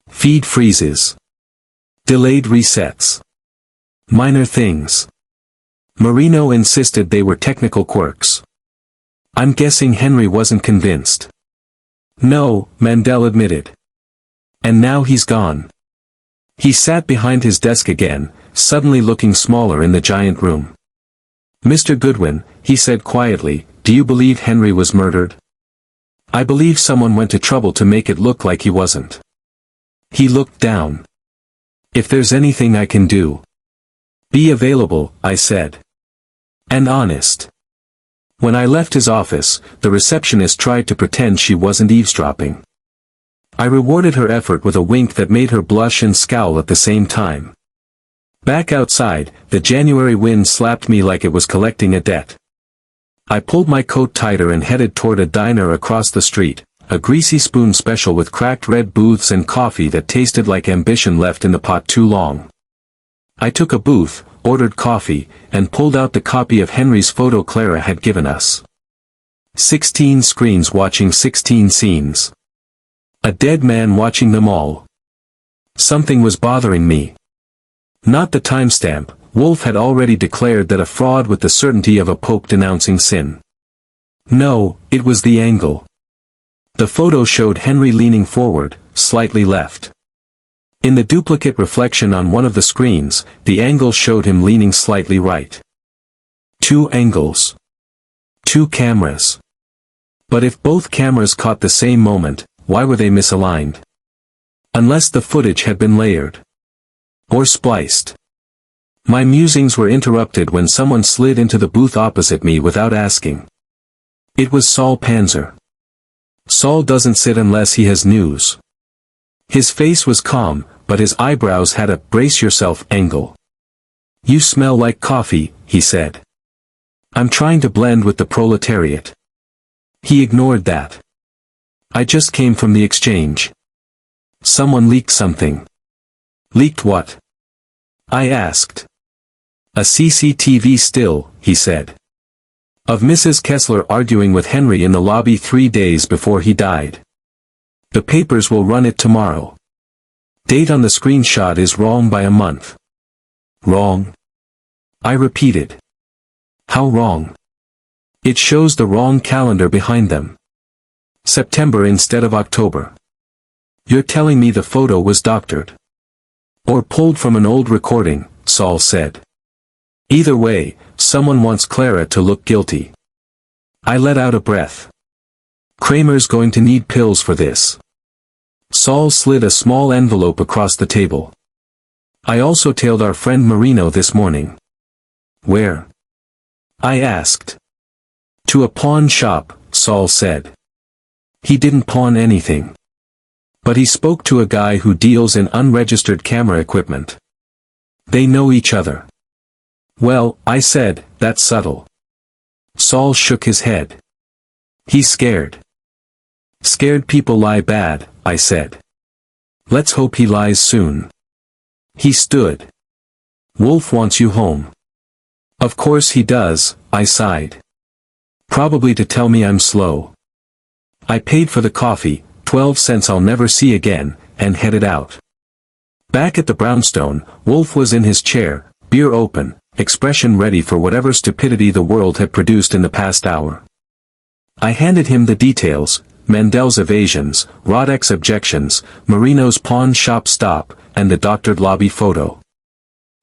Feed freezes. Delayed resets. Minor things. Marino insisted they were technical quirks. I'm guessing Henry wasn't convinced. No, Mandel admitted. And now he's gone. He sat behind his desk again, suddenly looking smaller in the giant room. Mr. Goodwin, he said quietly, do you believe Henry was murdered? I believe someone went to trouble to make it look like he wasn't. He looked down. If there's anything I can do. Be available, I said. And honest. When I left his office, the receptionist tried to pretend she wasn't eavesdropping. I rewarded her effort with a wink that made her blush and scowl at the same time. Back outside, the January wind slapped me like it was collecting a debt. I pulled my coat tighter and headed toward a diner across the street, a greasy spoon special with cracked red booths and coffee that tasted like ambition left in the pot too long. I took a booth, ordered coffee, and pulled out the copy of Henry's photo Clara had given us. 16 screens watching 16 scenes. A dead man watching them all. Something was bothering me. Not the timestamp. Wolfe had already declared that a fraud with the certainty of a pope denouncing sin. No, it was the angle. The photo showed Henry leaning forward, slightly left. In the duplicate reflection on one of the screens, the angle showed him leaning slightly right. Two angles. Two cameras. But if both cameras caught the same moment, why were they misaligned? Unless the footage had been layered. Or spliced. My musings were interrupted when someone slid into the booth opposite me without asking. It was Saul Panzer. Saul doesn't sit unless he has news. His face was calm, but his eyebrows had a brace-yourself angle. You smell like coffee, he said. I'm trying to blend with the proletariat. He ignored that. I just came from the exchange. Someone leaked something. Leaked what? I asked. A CCTV still, he said. Of Mrs. Kessler arguing with Henry in the lobby 3 days before he died. The papers will run it tomorrow. Date on the screenshot is wrong by a month. Wrong? I repeated. How wrong? It shows the wrong calendar behind them. September instead of October. You're telling me the photo was doctored? Or pulled from an old recording, Saul said. Either way, someone wants Clara to look guilty. I let out a breath. Kramer's going to need pills for this. Saul slid a small envelope across the table. I also tailed our friend Marino this morning. Where? I asked. To a pawn shop, Saul said. He didn't pawn anything. But he spoke to a guy who deals in unregistered camera equipment. They know each other. Well, I said, that's subtle. Saul shook his head. He's scared. Scared people lie bad, I said. Let's hope he lies soon. He stood. Wolfe wants you home. Of course he does, I sighed. Probably to tell me I'm slow. I paid for the coffee, 12 cents I'll never see again, and headed out. Back at the brownstone, Wolfe was in his chair, beer open, expression ready for whatever stupidity the world had produced in the past hour. I handed him the details, Mandel's evasions, Rodek's objections, Marino's pawn shop stop, and the doctored lobby photo.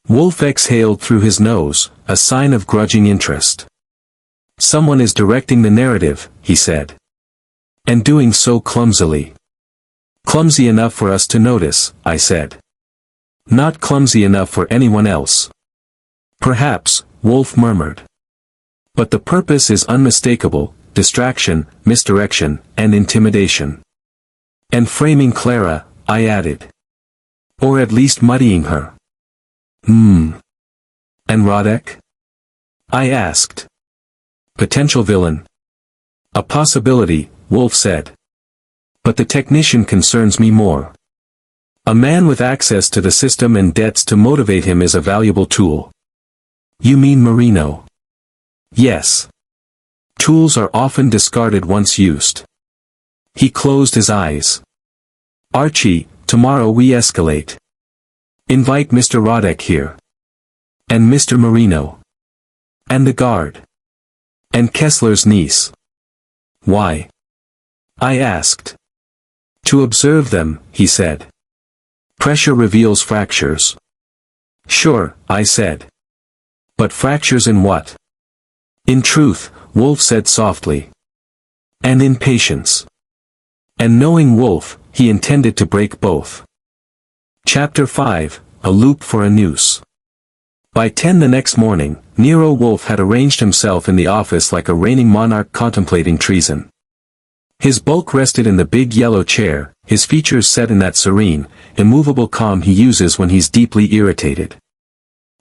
Wolfe exhaled through his nose, a sign of grudging interest. Someone is directing the narrative, he said. And doing so clumsily. Clumsy enough for us to notice, I said. Not clumsy enough for anyone else. Perhaps, Wolfe murmured. But the purpose is unmistakable, distraction, misdirection, and intimidation. And framing Clara, I added. Or at least muddying her. And Rodek? I asked. Potential villain. A possibility, Wolfe said. But the technician concerns me more. A man with access to the system and debts to motivate him is a valuable tool. You mean Marino? Yes. Tools are often discarded once used. He closed his eyes. Archie, tomorrow we escalate. Invite Mr. Rodek here. And Mr. Marino. And the guard. And Kessler's niece. Why? I asked. To observe them, he said. Pressure reveals fractures. Sure, I said. But fractures in what? In truth, Wolfe said softly. And in patience. And knowing Wolfe, he intended to break both. Chapter 5, A Loop for a Noose. By 10 the next morning, Nero Wolfe had arranged himself in the office like a reigning monarch contemplating treason. His bulk rested in the big yellow chair, his features set in that serene, immovable calm he uses when he's deeply irritated.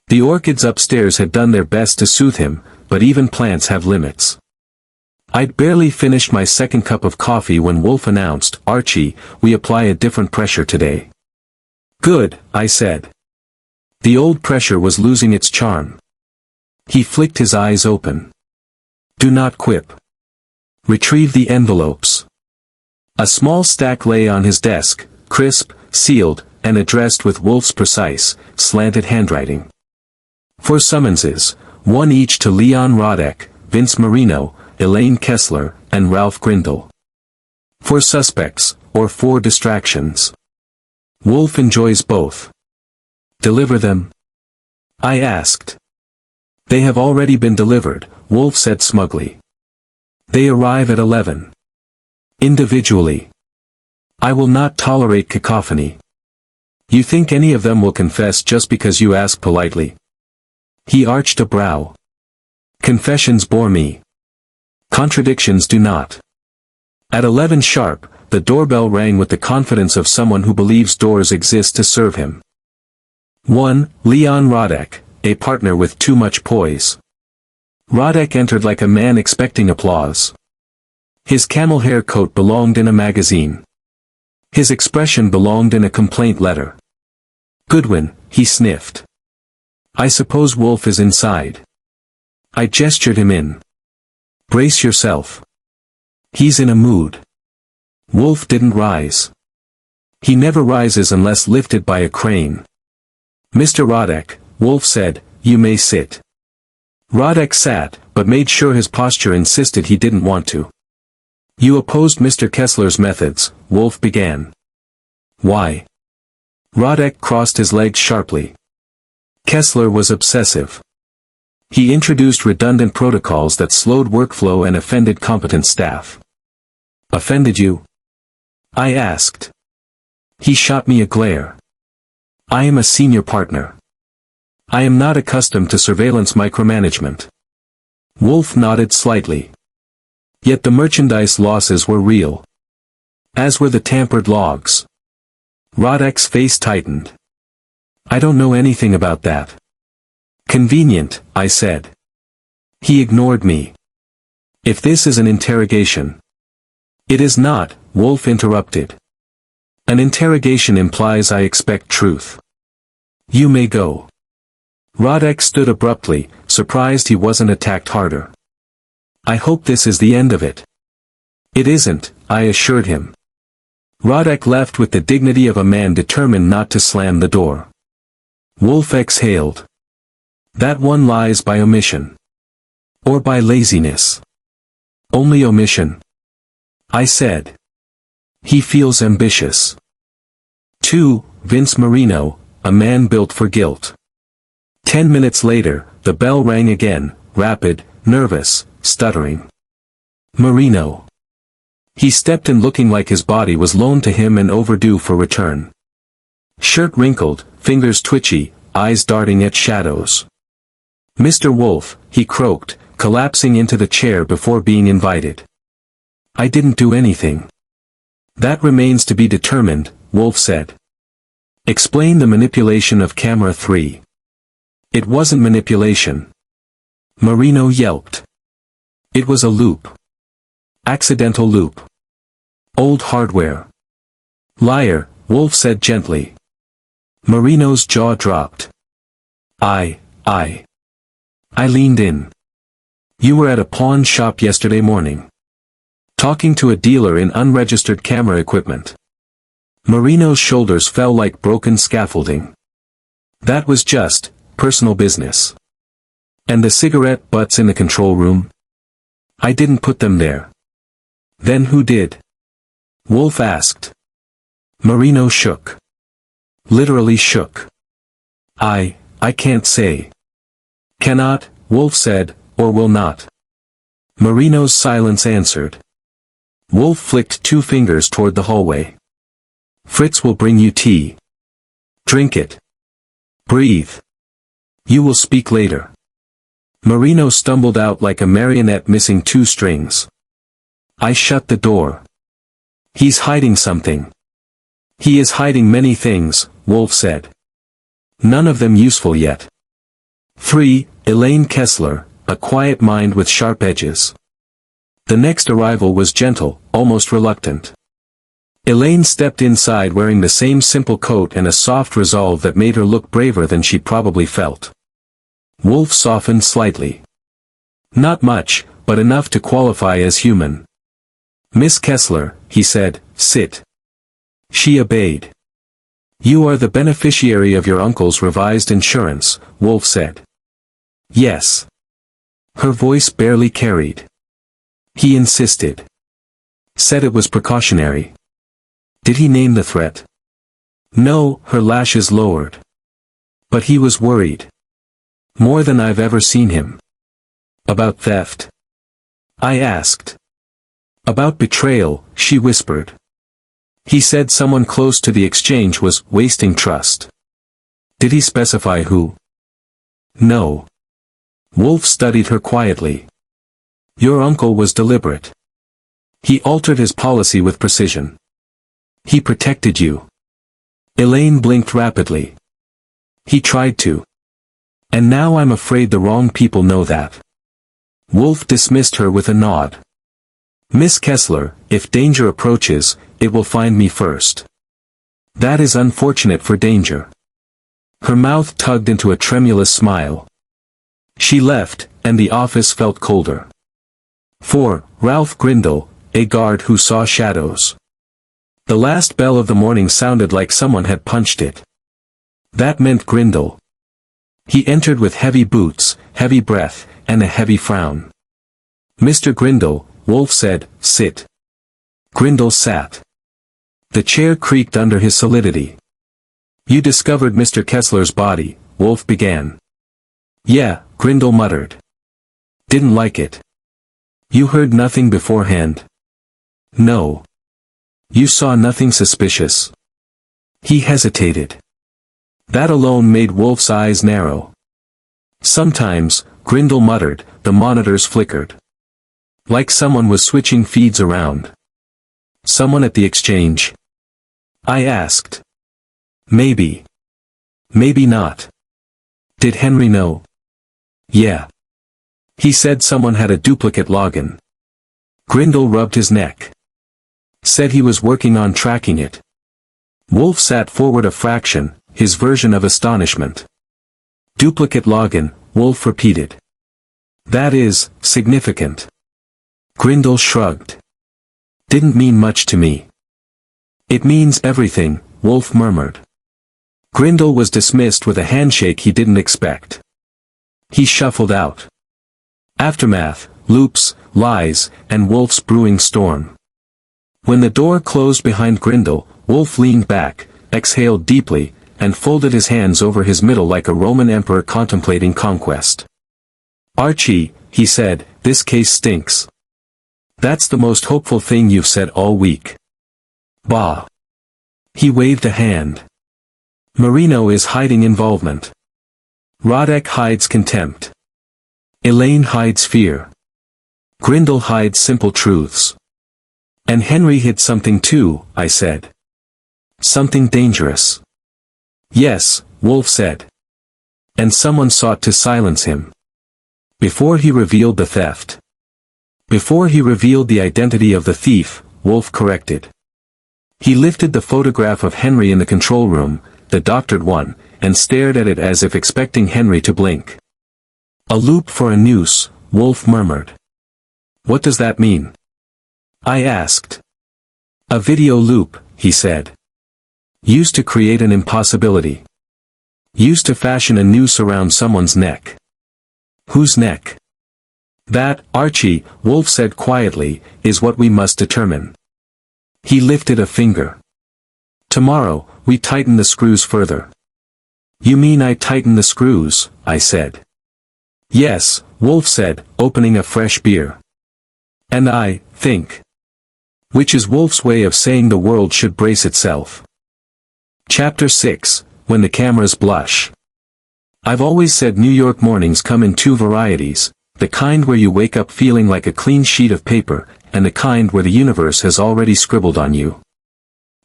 The orchids upstairs had done their best to soothe him, but even plants have limits. I'd barely finished my second cup of coffee when Wolfe announced, Archie, we apply a different pressure today. Good, I said. The old pressure was losing its charm. He flicked his eyes open. Do not quip. Retrieve the envelopes. A small stack lay on his desk, crisp, sealed, and addressed with Wolfe's precise, slanted handwriting. For summonses, one each to Leon Rodek, Vince Marino, Elaine Kessler, and Ralph Grindle. For suspects, or for distractions. Wolfe enjoys both. Deliver them? I asked. They have already been delivered, Wolfe said smugly. They arrive at 11. Individually. I will not tolerate cacophony. You think any of them will confess just because you ask politely? He arched a brow. Confessions bore me. Contradictions do not. At 11 sharp, the doorbell rang with the confidence of someone who believes doors exist to serve him. 1. Leon Rodek, a partner with too much poise. Rodek entered like a man expecting applause. His camel hair coat belonged in a magazine. His expression belonged in a complaint letter. Goodwin, he sniffed. I suppose Wolfe is inside. I gestured him in. Brace yourself. He's in a mood. Wolfe didn't rise. He never rises unless lifted by a crane. Mr. Rodek, Wolfe said, you may sit. Rodek sat, but made sure his posture insisted he didn't want to. You opposed Mr. Kessler's methods, Wolfe began. Why? Rodek crossed his legs sharply. Kessler was obsessive. He introduced redundant protocols that slowed workflow and offended competent staff. Offended you? I asked. He shot me a glare. I am a senior partner. I am not accustomed to surveillance micromanagement. Wolfe nodded slightly. Yet the merchandise losses were real. As were the tampered logs. Rodek's face tightened. I don't know anything about that. Convenient, I said. He ignored me. If this is an interrogation. It is not, Wolfe interrupted. An interrogation implies I expect truth. You may go. Rodek stood abruptly, surprised he wasn't attacked harder. I hope this is the end of it. It isn't, I assured him. Roddick left with the dignity of a man determined not to slam the door. Wolfe exhaled. That one lies by omission. Or by laziness. Only omission. I said. He feels ambitious. 2. Vince Marino, a man built for guilt. 10 minutes later, the bell rang again, rapid, nervous, stuttering. Marino. He stepped in looking like his body was loaned to him and overdue for return. Shirt wrinkled, fingers twitchy, eyes darting at shadows. Mr. Wolfe, he croaked, collapsing into the chair before being invited. I didn't do anything. That remains to be determined, Wolfe said. Explain the manipulation of camera 3. It wasn't manipulation. Marino yelped. It was a loop. Accidental loop. Old hardware. Liar, Wolfe said gently. Marino's jaw dropped. I leaned in. You were at a pawn shop yesterday morning. Talking to a dealer in unregistered camera equipment. Marino's shoulders fell like broken scaffolding. That was just personal business. And the cigarette butts in the control room? I didn't put them there. Then who did? Wolfe asked. Marino shook. Literally shook. I can't say. Cannot, Wolfe said, or will not. Marino's silence answered. Wolfe flicked 2 fingers toward the hallway. Fritz will bring you tea. Drink it. Breathe. You will speak later. Marino stumbled out like a marionette missing 2 strings. I shut the door. He's hiding something. He is hiding many things, Wolfe said. None of them useful yet. 3. Elaine Kessler, a quiet mind with sharp edges. The next arrival was gentle, almost reluctant. Elaine stepped inside wearing the same simple coat and a soft resolve that made her look braver than she probably felt. Wolfe softened slightly. Not much, but enough to qualify as human. Miss Kessler, he said, sit. She obeyed. You are the beneficiary of your uncle's revised insurance, Wolfe said. Yes. Her voice barely carried. He insisted. Said it was precautionary. Did he name the threat? No, her lashes lowered. But he was worried. More than I've ever seen him. About theft? I asked. About betrayal, she whispered. He said someone close to the exchange was wasting trust. Did he specify who? No. Wolfe studied her quietly. Your uncle was deliberate. He altered his policy with precision. He protected you. Elaine blinked rapidly. He tried to. And now I'm afraid the wrong people know that. Wolfe dismissed her with a nod. Miss Kessler, if danger approaches, it will find me first. That is unfortunate for danger. Her mouth tugged into a tremulous smile. She left, and the office felt colder. 4. Ralph Grindle, a guard who saw shadows. The last bell of the morning sounded like someone had punched it. That meant Grindle. He entered with heavy boots, heavy breath, and a heavy frown. Mr. Grindle, Wolfe said, sit. Grindle sat. The chair creaked under his solidity. You discovered Mr. Kessler's body, Wolfe began. Yeah, Grindle muttered. Didn't like it. You heard nothing beforehand? No. You saw nothing suspicious? He hesitated. That alone made Wolfe's eyes narrow. Sometimes, Grindle muttered, the monitors flickered. Like someone was switching feeds around. Someone at the exchange? I asked. Maybe. Maybe not. Did Henry know? Yeah. He said someone had a duplicate login. Grindle rubbed his neck. Said he was working on tracking it. Wolfe sat forward a fraction, his version of astonishment. Duplicate login, Wolfe repeated. That is, significant. Grindle shrugged. Didn't mean much to me. It means everything, Wolfe murmured. Grindle was dismissed with a handshake he didn't expect. He shuffled out. Aftermath, loops, lies, and Wolfe's brewing storm. When the door closed behind Grindle, Wolfe leaned back, exhaled deeply, and folded his hands over his middle like a Roman emperor contemplating conquest. Archie, he said, this case stinks. That's the most hopeful thing you've said all week. Bah. He waved a hand. Marino is hiding involvement. Rodek hides contempt. Elaine hides fear. Grindle hides simple truths. And Henry hid something too, I said. Something dangerous. Yes, Wolfe said. And someone sought to silence him. Before he revealed the theft. Before he revealed the identity of the thief, Wolfe corrected. He lifted the photograph of Henry in the control room, the doctored one, and stared at it as if expecting Henry to blink. A loop for a noose, Wolfe murmured. What does that mean? I asked. A video loop, he said. Used to create an impossibility. Used to fashion a noose around someone's neck. Whose neck? That, Archie, Wolfe said quietly, is what we must determine. He lifted a finger. Tomorrow, we tighten the screws further. You mean I tighten the screws, I said. Yes, Wolfe said, opening a fresh beer. And I think. Which is Wolfe's way of saying the world should brace itself. Chapter 6, When the Cameras Blush. I've always said New York mornings come in two varieties, the kind where you wake up feeling like a clean sheet of paper, and the kind where the universe has already scribbled on you.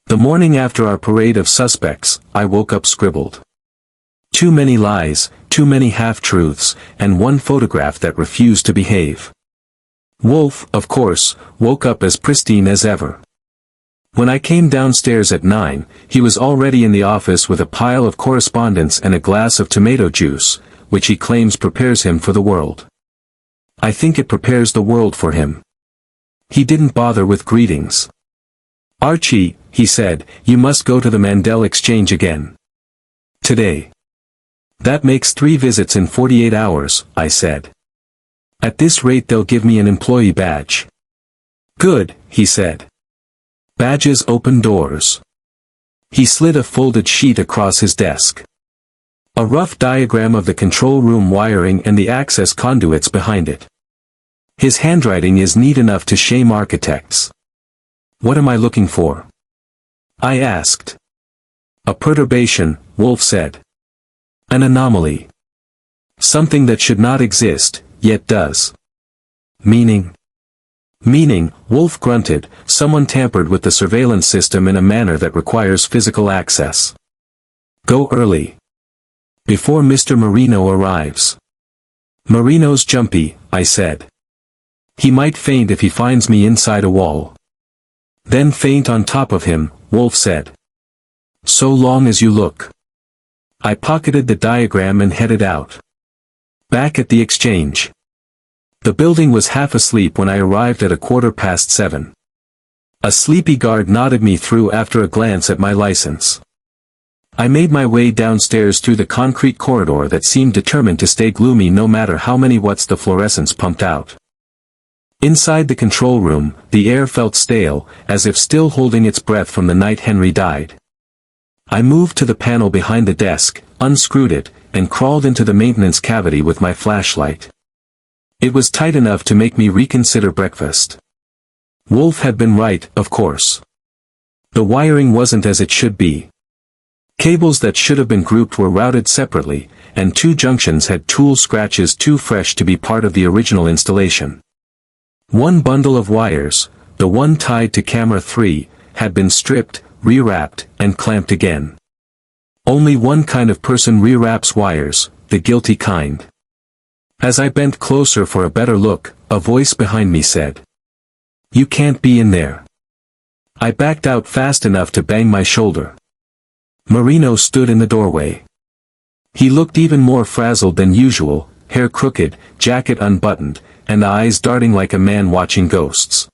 The morning after our parade of suspects, I woke up scribbled. Too many lies, too many half-truths, and one photograph that refused to behave. Wolfe, of course, woke up as pristine as ever. When I came downstairs at 9, he was already in the office with a pile of correspondence and a glass of tomato juice, which he claims prepares him for the world. I think it prepares the world for him. He didn't bother with greetings. Archie, he said, you must go to the Mandel Exchange again. Today. That makes 3 visits in 48 hours, I said. At this rate they'll give me an employee badge. Good, he said. Badges open doors. He slid a folded sheet across his desk. A rough diagram of the control room wiring and the access conduits behind it. His handwriting is neat enough to shame architects. What am I looking for? I asked. A perturbation, Wolfe said. An anomaly. Something that should not exist, yet does. Meaning? Meaning, Wolfe grunted, someone tampered with the surveillance system in a manner that requires physical access. Go early. Before Mr. Marino arrives. Marino's jumpy, I said. He might faint if he finds me inside a wall. Then faint on top of him, Wolfe said. So long as you look. I pocketed the diagram and headed out. Back at the exchange. The building was half asleep when I arrived at 7:15. A sleepy guard nodded me through after a glance at my license. I made my way downstairs through the concrete corridor that seemed determined to stay gloomy no matter how many watts the fluorescence pumped out. Inside the control room, the air felt stale, as if still holding its breath from the night Henry died. I moved to the panel behind the desk, unscrewed it, and crawled into the maintenance cavity with my flashlight. It was tight enough to make me reconsider breakfast. Wolfe had been right, of course. The wiring wasn't as it should be. Cables that should have been grouped were routed separately, and 2 junctions had tool scratches too fresh to be part of the original installation. One bundle of wires, the one tied to camera 3, had been stripped, rewrapped, and clamped again. Only one kind of person rewraps wires, the guilty kind. As I bent closer for a better look, a voice behind me said, "You can't be in there." I backed out fast enough to bang my shoulder. Marino stood in the doorway. He looked even more frazzled than usual, hair crooked, jacket unbuttoned, and eyes darting like a man watching ghosts.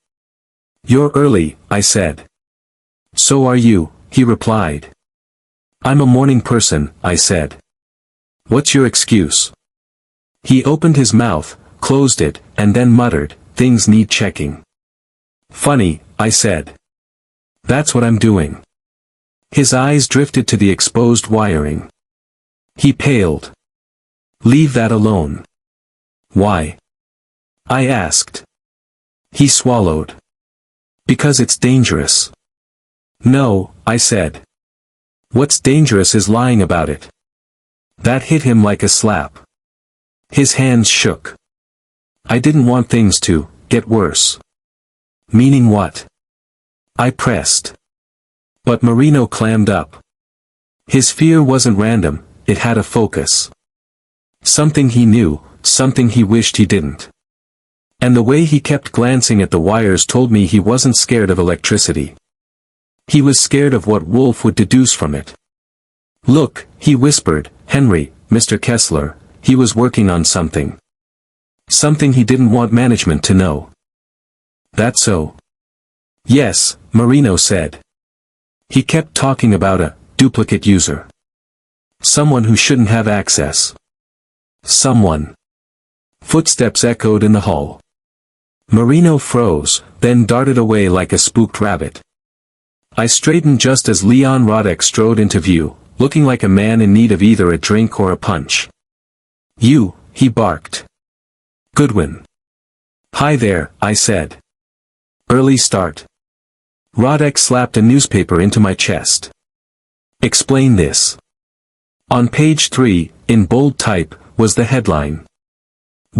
"You're early," I said. "So are you," he replied. "I'm a morning person," I said. "What's your excuse?" He opened his mouth, closed it, and then muttered, "Things need checking." "Funny," I said. "That's what I'm doing." His eyes drifted to the exposed wiring. He paled. "Leave that alone." "Why?" I asked. He swallowed. "Because it's dangerous." "No," I said. "What's dangerous is lying about it." That hit him like a slap. His hands shook. "I didn't want things to get worse." "Meaning what?" I pressed. But Marino clammed up. His fear wasn't random, it had a focus. Something he knew, something he wished he didn't. And the way he kept glancing at the wires told me he wasn't scared of electricity. He was scared of what Wolfe would deduce from it. "Look," he whispered, "Henry, Mr. Kessler, he was working on something. Something he didn't want management to know." "That so?" "Yes," Marino said. "He kept talking about a duplicate user. Someone who shouldn't have access. Someone." Footsteps echoed in the hall. Marino froze, then darted away like a spooked rabbit. I straightened just as Leon Rodek strode into view, looking like a man in need of either a drink or a punch. "You," he barked. "Goodwin." "Hi there," I said. "Early start." Rodek slapped a newspaper into my chest. "Explain this." On page 3, in bold type, was the headline.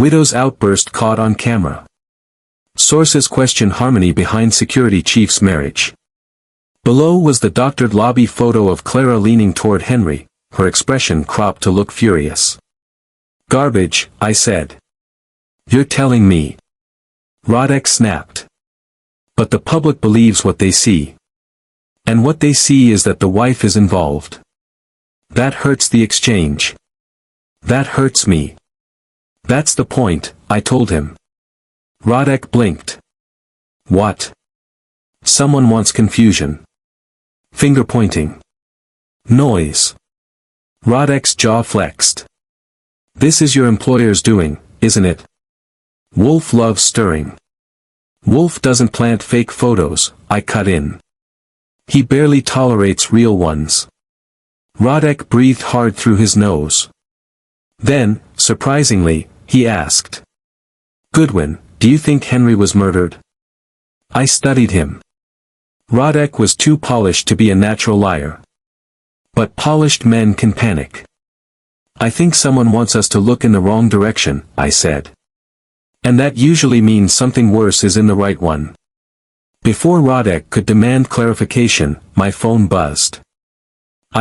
"Widow's outburst caught on camera. Sources question harmony behind security chief's marriage." Below was the doctored lobby photo of Clara leaning toward Henry, her expression cropped to look furious. "Garbage," I said. "You're telling me." Rodek snapped. "But the public believes what they see. And what they see is that the wife is involved. That hurts the exchange. That hurts me." "That's the point," I told him. Rodek blinked. "What?" "Someone wants confusion. Finger pointing. Noise." Rodek's jaw flexed. "This is your employer's doing, isn't it? Wolfe loves stirring." "Wolfe doesn't plant fake photos," I cut in. "He barely tolerates real ones." Rodek breathed hard through his nose. Then, surprisingly, he asked, "Goodwin, do you think Henry was murdered?" I studied him. Rodek was too polished to be a natural liar. But polished men can panic. "I think someone wants us to look in the wrong direction," I said. "And that usually means something worse is in the right one." Before Rodek could demand clarification, my phone buzzed.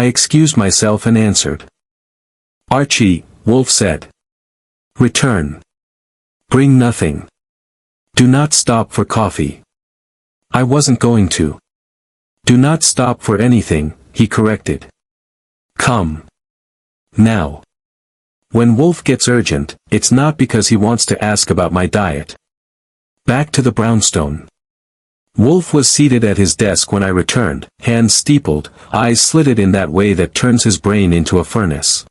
I excused myself and answered. "Archie," Wolfe said. "Return. Bring nothing. Do not stop for coffee." I wasn't going to. "Do not stop for anything," he corrected. "Come. Now." When Wolfe gets urgent, it's not because he wants to ask about my diet. Back to the brownstone. Wolfe was seated at his desk when I returned, hands steepled, eyes slitted in that way that turns his brain into a furnace.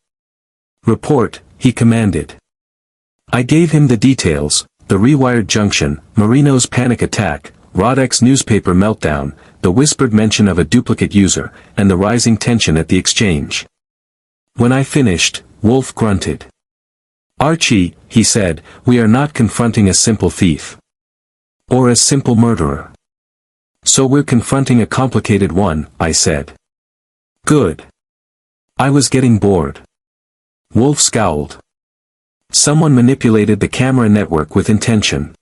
"Report," he commanded. I gave him the details, the rewired junction, Marino's panic attack, Rodek's newspaper meltdown, the whispered mention of a duplicate user, and the rising tension at the exchange. When I finished, Wolfe grunted. "Archie," he said, "we are not confronting a simple thief. Or a simple murderer. So we're confronting a complicated one," I said. "Good." I was getting bored. Wolfe scowled. "Someone manipulated the camera network with intention.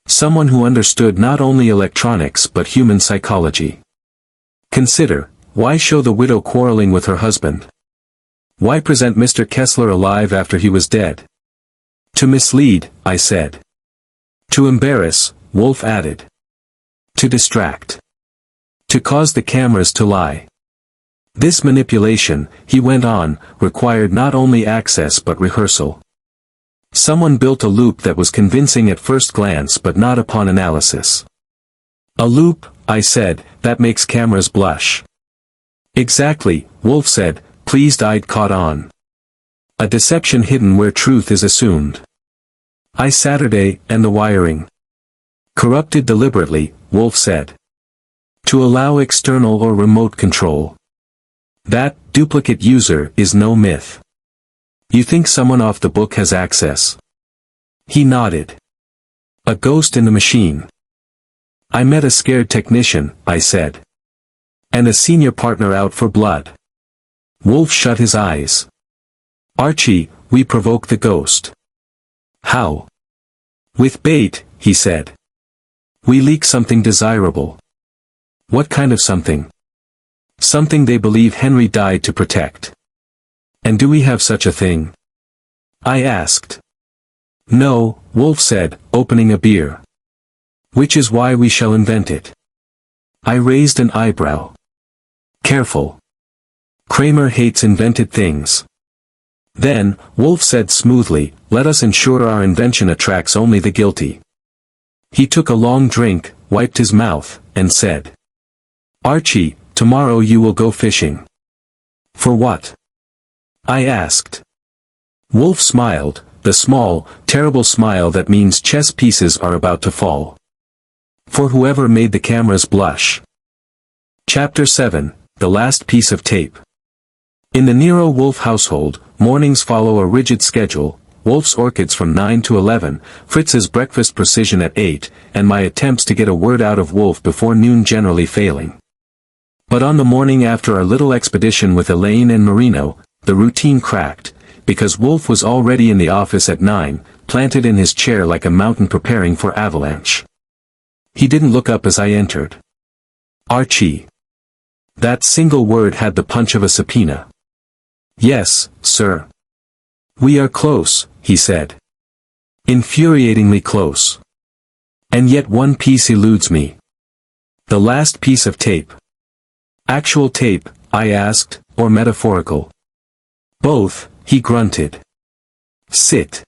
Someone who understood not only electronics but human psychology. Consider, why show the widow quarreling with her husband? Why present Mr. Kessler alive after he was dead? To mislead," I said. "To embarrass," Wolfe added. "To distract. To cause the cameras to lie. This manipulation," he went on, "required not only access but rehearsal. Someone built a loop that was convincing at first glance but not upon analysis. A loop, I said, that makes cameras blush. Exactly, Wolfe said, pleased-eyed caught on. A deception hidden where truth is assumed. Saturday, and the wiring. Corrupted deliberately, Wolfe said. To allow external or remote control. That duplicate user is no myth. You think someone off the book has access? He nodded. A ghost in the machine. I met a scared technician, I said. And a senior partner out for blood. Wolfe shut his eyes. Archie, we provoke the ghost. How? With bait, he said. We leak something desirable. What kind of something? Something they believe Henry died to protect. And do we have such a thing? I asked. No, Wolfe said, opening a beer. Which is why we shall invent it. I raised an eyebrow. Careful. Kramer hates invented things. Then, Wolfe said smoothly, let us ensure our invention attracts only the guilty. He took a long drink, wiped his mouth, and said. Archie, tomorrow you will go fishing. For what? I asked. Wolfe smiled, the small, terrible smile that means chess pieces are about to fall. For whoever made the cameras blush. Chapter 7, The Last Piece of Tape. In the Nero Wolfe household, mornings follow a rigid schedule, Wolfe's orchids from 9 to 11, Fritz's breakfast precision at 8, and my attempts to get a word out of Wolfe before noon generally failing. But on the morning after our little expedition with Elaine and Marino, the routine cracked, because Wolfe was already in the office at 9, planted in his chair like a mountain preparing for avalanche. He didn't look up as I entered. Archie. That single word had the punch of a subpoena. Yes, sir. We are close, he said. Infuriatingly close. And yet one piece eludes me. The last piece of tape. Actual tape, I asked, or metaphorical? Both, he grunted. Sit.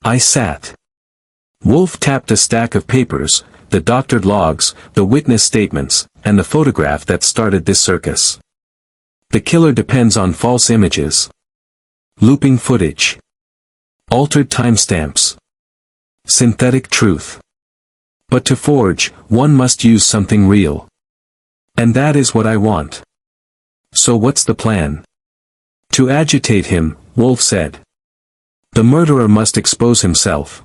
I sat. Wolfe tapped a stack of papers, the doctored logs, the witness statements, and the photograph that started this circus. The killer depends on false images. Looping footage. Altered timestamps. Synthetic truth. But to forge, one must use something real. And that is what I want. So what's the plan? To agitate him, Wolfe said. The murderer must expose himself.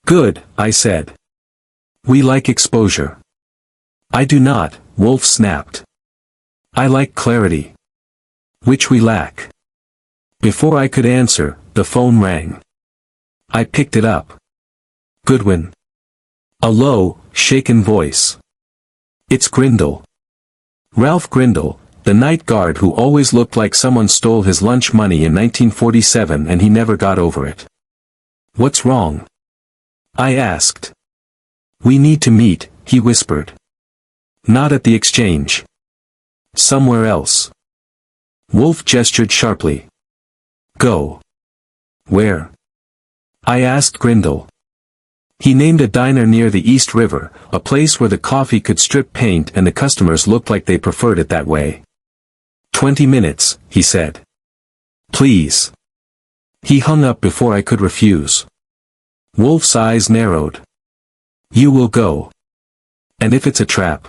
Good, I said. We like exposure. I do not, Wolfe snapped. I like clarity. Which we lack. Before I could answer, the phone rang. I picked it up. Goodwin. A low, shaken voice. It's Grindle. Ralph Grindle, the night guard who always looked like someone stole his lunch money in 1947 and he never got over it. What's wrong? I asked. We need to meet, he whispered. Not at the exchange. Somewhere else. Wolfe gestured sharply. Go. Where? I asked Grindle. He named a diner near the East River, a place where the coffee could strip paint and the customers looked like they preferred it that way. 20 minutes, he said. Please. He hung up before I could refuse. Wolfe's eyes narrowed. You will go. And if it's a trap?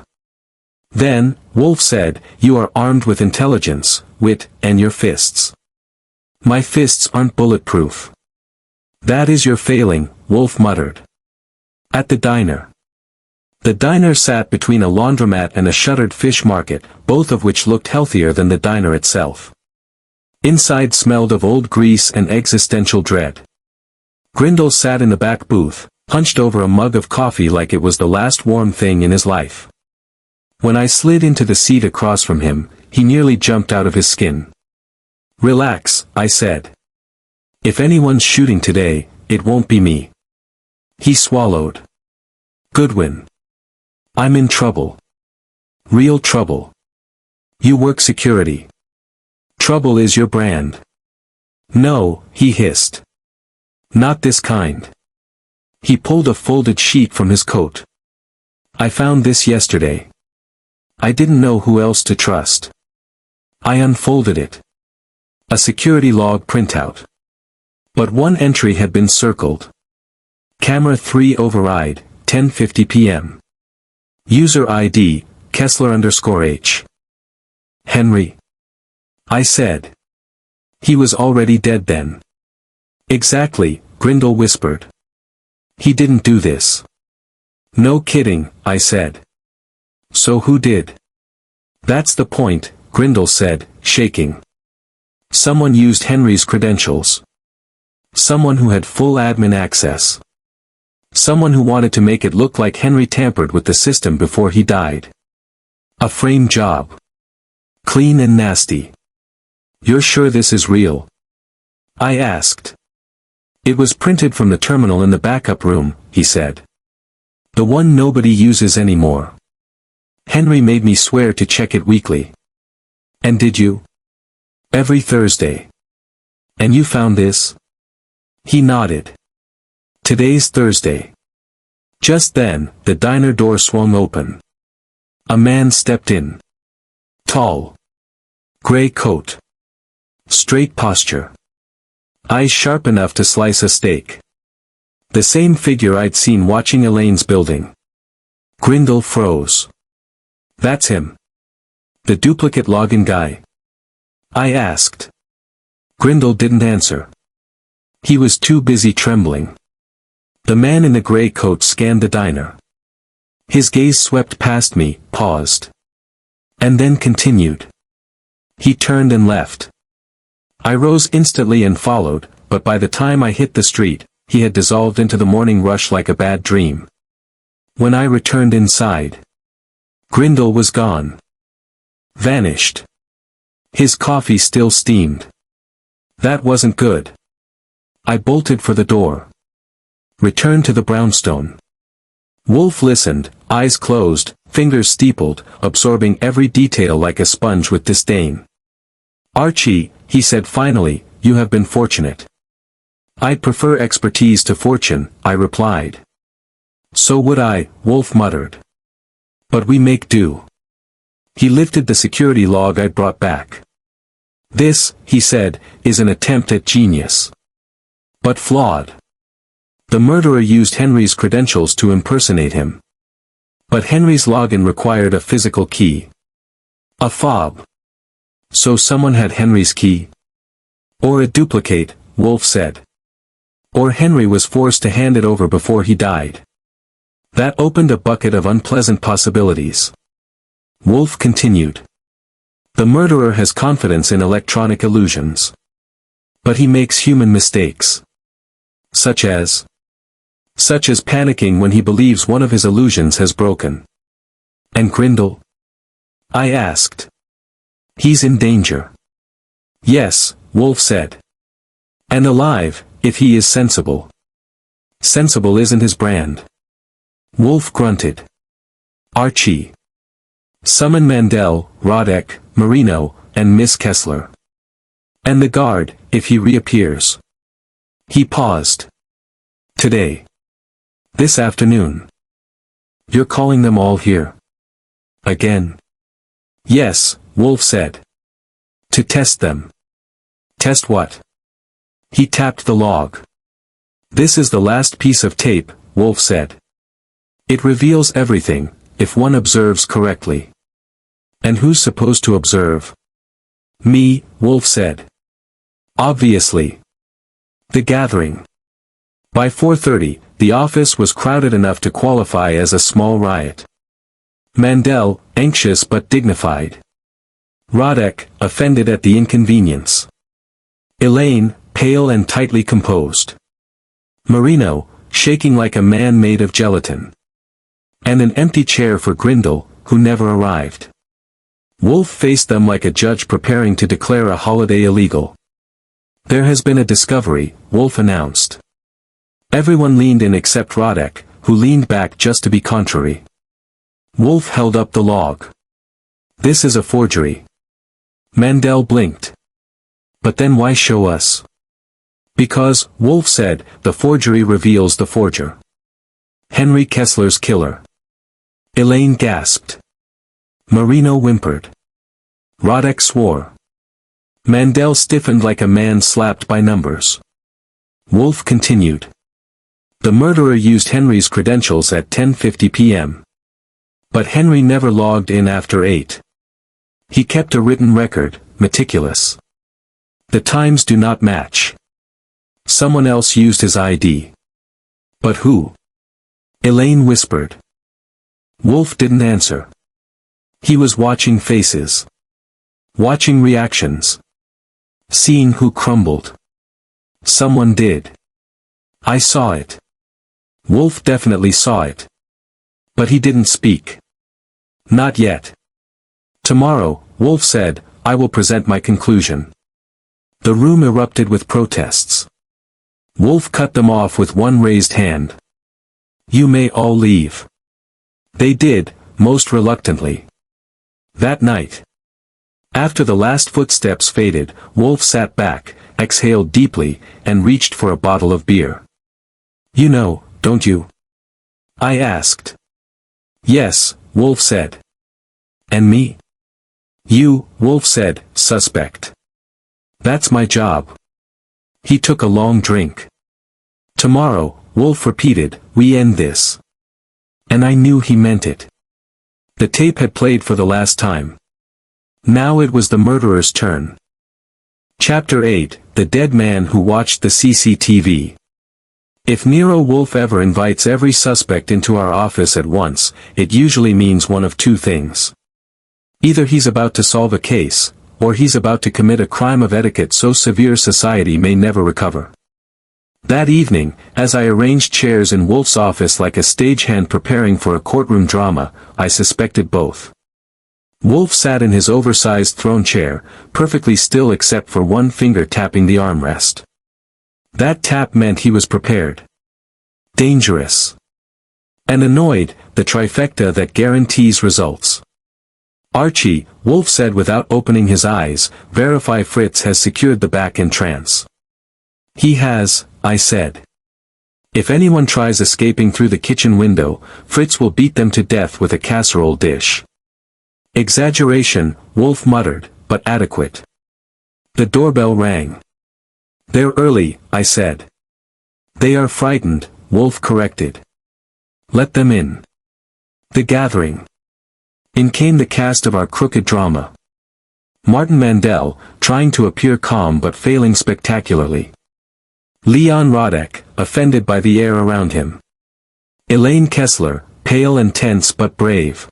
Then, Wolfe said, you are armed with intelligence, wit, and your fists. My fists aren't bulletproof. That is your failing, Wolfe muttered. At the diner. The diner sat between a laundromat and a shuttered fish market, both of which looked healthier than the diner itself. Inside smelled of old grease and existential dread. Grindle sat in the back booth, hunched over a mug of coffee like it was the last warm thing in his life. When I slid into the seat across from him, he nearly jumped out of his skin. Relax, I said. If anyone's shooting today, it won't be me. He swallowed. Goodwin. I'm in trouble. Real trouble. You work security. Trouble is your brand. No, he hissed. Not this kind. He pulled a folded sheet from his coat. I found this yesterday. I didn't know who else to trust. I unfolded it. A security log printout. But one entry had been circled. Camera 3 override, 10:50 p.m. User ID, Kessler_H. Henry. I said. He was already dead then. Exactly, Grindle whispered. He didn't do this. No kidding, I said. So who did? That's the point, Grindle said, shaking. Someone used Henry's credentials. Someone who had full admin access. Someone who wanted to make it look like Henry tampered with the system before he died. A frame job. Clean and nasty. You're sure this is real? I asked. It was printed from the terminal in the backup room, he said. The one nobody uses anymore. Henry made me swear to check it weekly. And did you? Every Thursday. And you found this? He nodded. Today's Thursday. Just then, the diner door swung open. A man stepped in. Tall. Gray coat. Straight posture. Eyes sharp enough to slice a steak. The same figure I'd seen watching Elaine's building. Grindle froze. That's him. The duplicate login guy? I asked. Grindle didn't answer. He was too busy trembling. The man in the gray coat scanned the diner. His gaze swept past me, paused. And then continued. He turned and left. I rose instantly and followed, but by the time I hit the street, he had dissolved into the morning rush like a bad dream. When I returned inside, Grindle was gone. Vanished. His coffee still steamed. That wasn't good. I bolted for the door. Returned to the brownstone. Wolfe listened, eyes closed, fingers steepled, absorbing every detail like a sponge with disdain. Archie, he said finally, you have been fortunate. I'd prefer expertise to fortune, I replied. So would I, Wolfe muttered. But we make do. He lifted the security log I'd brought back. This, he said, is an attempt at genius. But flawed. The murderer used Henry's credentials to impersonate him. But Henry's login required a physical key. A fob. So someone had Henry's key? Or a duplicate, Wolfe said. Or Henry was forced to hand it over before he died. That opened a bucket of unpleasant possibilities. Wolfe continued. The murderer has confidence in electronic illusions. But he makes human mistakes. Such as panicking when he believes one of his illusions has broken. And Grindle? I asked. He's in danger. Yes, Wolfe said. And alive, if he is sensible. Sensible isn't his brand. Wolfe grunted. Archie. Summon Mandel, Rodek, Marino, and Miss Kessler. And the guard, if he reappears. He paused. Today. This afternoon. You're calling them all here? Again? Yes, Wolfe said. To test them. Test what? He tapped the log. This is the last piece of tape, Wolfe said. It reveals everything, if one observes correctly. And who's supposed to observe? Me, Wolfe said. Obviously. The gathering. By 4:30, the office was crowded enough to qualify as a small riot. Mandel, anxious but dignified. Rodek, offended at the inconvenience. Elaine, pale and tightly composed. Marino, shaking like a man made of gelatin. And an empty chair for Grindle, who never arrived. Wolfe faced them like a judge preparing to declare a holiday illegal. There has been a discovery, Wolfe announced. Everyone leaned in except Rodek, who leaned back just to be contrary. Wolfe held up the log. This is a forgery. Mandel blinked. But then why show us? Because, Wolfe said, the forgery reveals the forger. Henry Kessler's killer. Elaine gasped. Marino whimpered. Rodek swore. Mandel stiffened like a man slapped by numbers. Wolfe continued. The murderer used Henry's credentials at 10:50 p.m. But Henry never logged in after 8. He kept a written record, meticulous. The times do not match. Someone else used his ID. But who? Elaine whispered. Wolfe didn't answer. He was watching faces. Watching reactions. Seeing who crumbled. Someone did. I saw it. Wolfe definitely saw it. But he didn't speak. Not yet. Tomorrow, Wolfe said, I will present my conclusion. The room erupted with protests. Wolfe cut them off with one raised hand. You may all leave. They did, most reluctantly. That night. After the last footsteps faded, Wolfe sat back, exhaled deeply, and reached for a bottle of beer. You know, don't you? I asked. Yes, Wolfe said. And me? You, Wolfe said, suspect. That's my job. He took a long drink. Tomorrow, Wolfe repeated, we end this. And I knew he meant it. The tape had played for the last time. Now it was the murderer's turn. Chapter 8, The Dead Man Who Watched the CCTV. If Nero Wolfe ever invites every suspect into our office at once, it usually means one of two things. Either he's about to solve a case, or he's about to commit a crime of etiquette so severe society may never recover. That evening, as I arranged chairs in Wolfe's office like a stagehand preparing for a courtroom drama, I suspected both. Wolfe sat in his oversized throne chair, perfectly still except for one finger tapping the armrest. That tap meant he was prepared. Dangerous. And annoyed, the trifecta that guarantees results. Archie, Wolfe said without opening his eyes, verify Fritz has secured the back entrance. He has, I said. If anyone tries escaping through the kitchen window, Fritz will beat them to death with a casserole dish. Exaggeration, Wolfe muttered, but adequate. The doorbell rang. They're early, I said. They are frightened, Wolfe corrected. Let them in. The gathering. In came the cast of our crooked drama. Martin Mandel, trying to appear calm but failing spectacularly. Leon Rodek, offended by the air around him. Elaine Kessler, pale and tense but brave.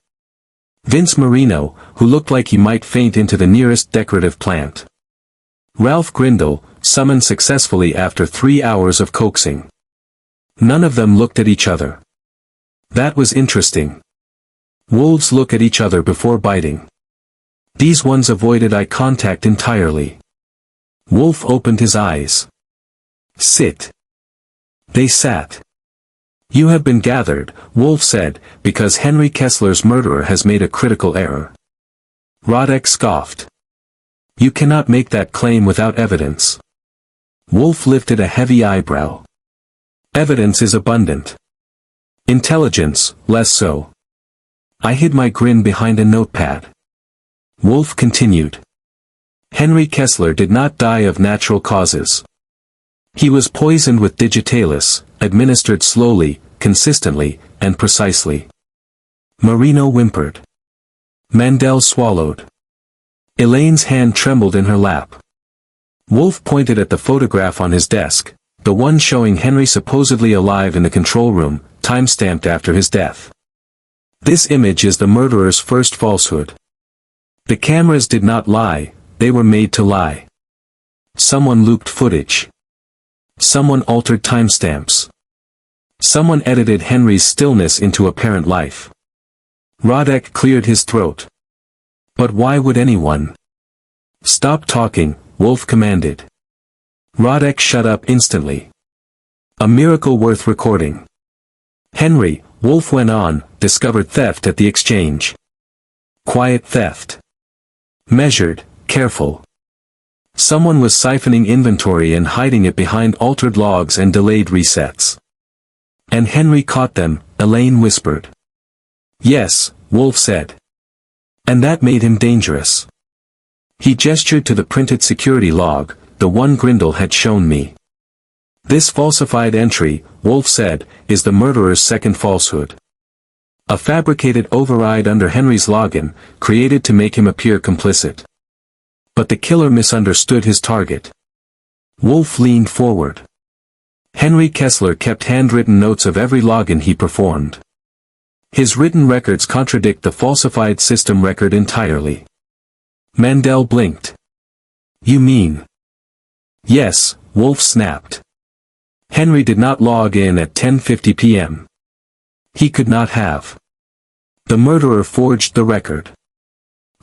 Vince Marino, who looked like he might faint into the nearest decorative plant. Ralph Grindle, summoned successfully after 3 hours of coaxing. None of them looked at each other. That was interesting. Wolves look at each other before biting. These ones avoided eye contact entirely. Wolfe opened his eyes. Sit. They sat. You have been gathered, Wolfe said, because Henry Kessler's murderer has made a critical error. Rodek scoffed. You cannot make that claim without evidence. Wolfe lifted a heavy eyebrow. Evidence is abundant. Intelligence, less so. I hid my grin behind a notepad. Wolfe continued. Henry Kessler did not die of natural causes. He was poisoned with digitalis, administered slowly, consistently, and precisely. Marino whimpered. Mandel swallowed. Elaine's hand trembled in her lap. Wolfe pointed at the photograph on his desk, the one showing Henry supposedly alive in the control room, time-stamped after his death. This image is the murderer's first falsehood. The cameras did not lie, they were made to lie. Someone looped footage. Someone altered timestamps. Someone edited Henry's stillness into apparent life. Rodek cleared his throat. But why would anyone? Stop talking, Wolfe commanded. Rodek shut up instantly. A miracle worth recording. Henry, Wolfe went on, discovered theft at the exchange. Quiet theft. Measured, careful. Someone was siphoning inventory and hiding it behind altered logs and delayed resets. And Henry caught them, Elaine whispered. Yes, Wolfe said. And that made him dangerous. He gestured to the printed security log, the one Grindle had shown me. This falsified entry, Wolfe said, is the murderer's second falsehood. A fabricated override under Henry's login, created to make him appear complicit. But the killer misunderstood his target. Wolfe leaned forward. Henry Kessler kept handwritten notes of every login he performed. His written records contradict the falsified system record entirely. Mandel blinked. You mean? Yes, Wolfe snapped. Henry did not log in at 10:50 p.m. He could not have. The murderer forged the record.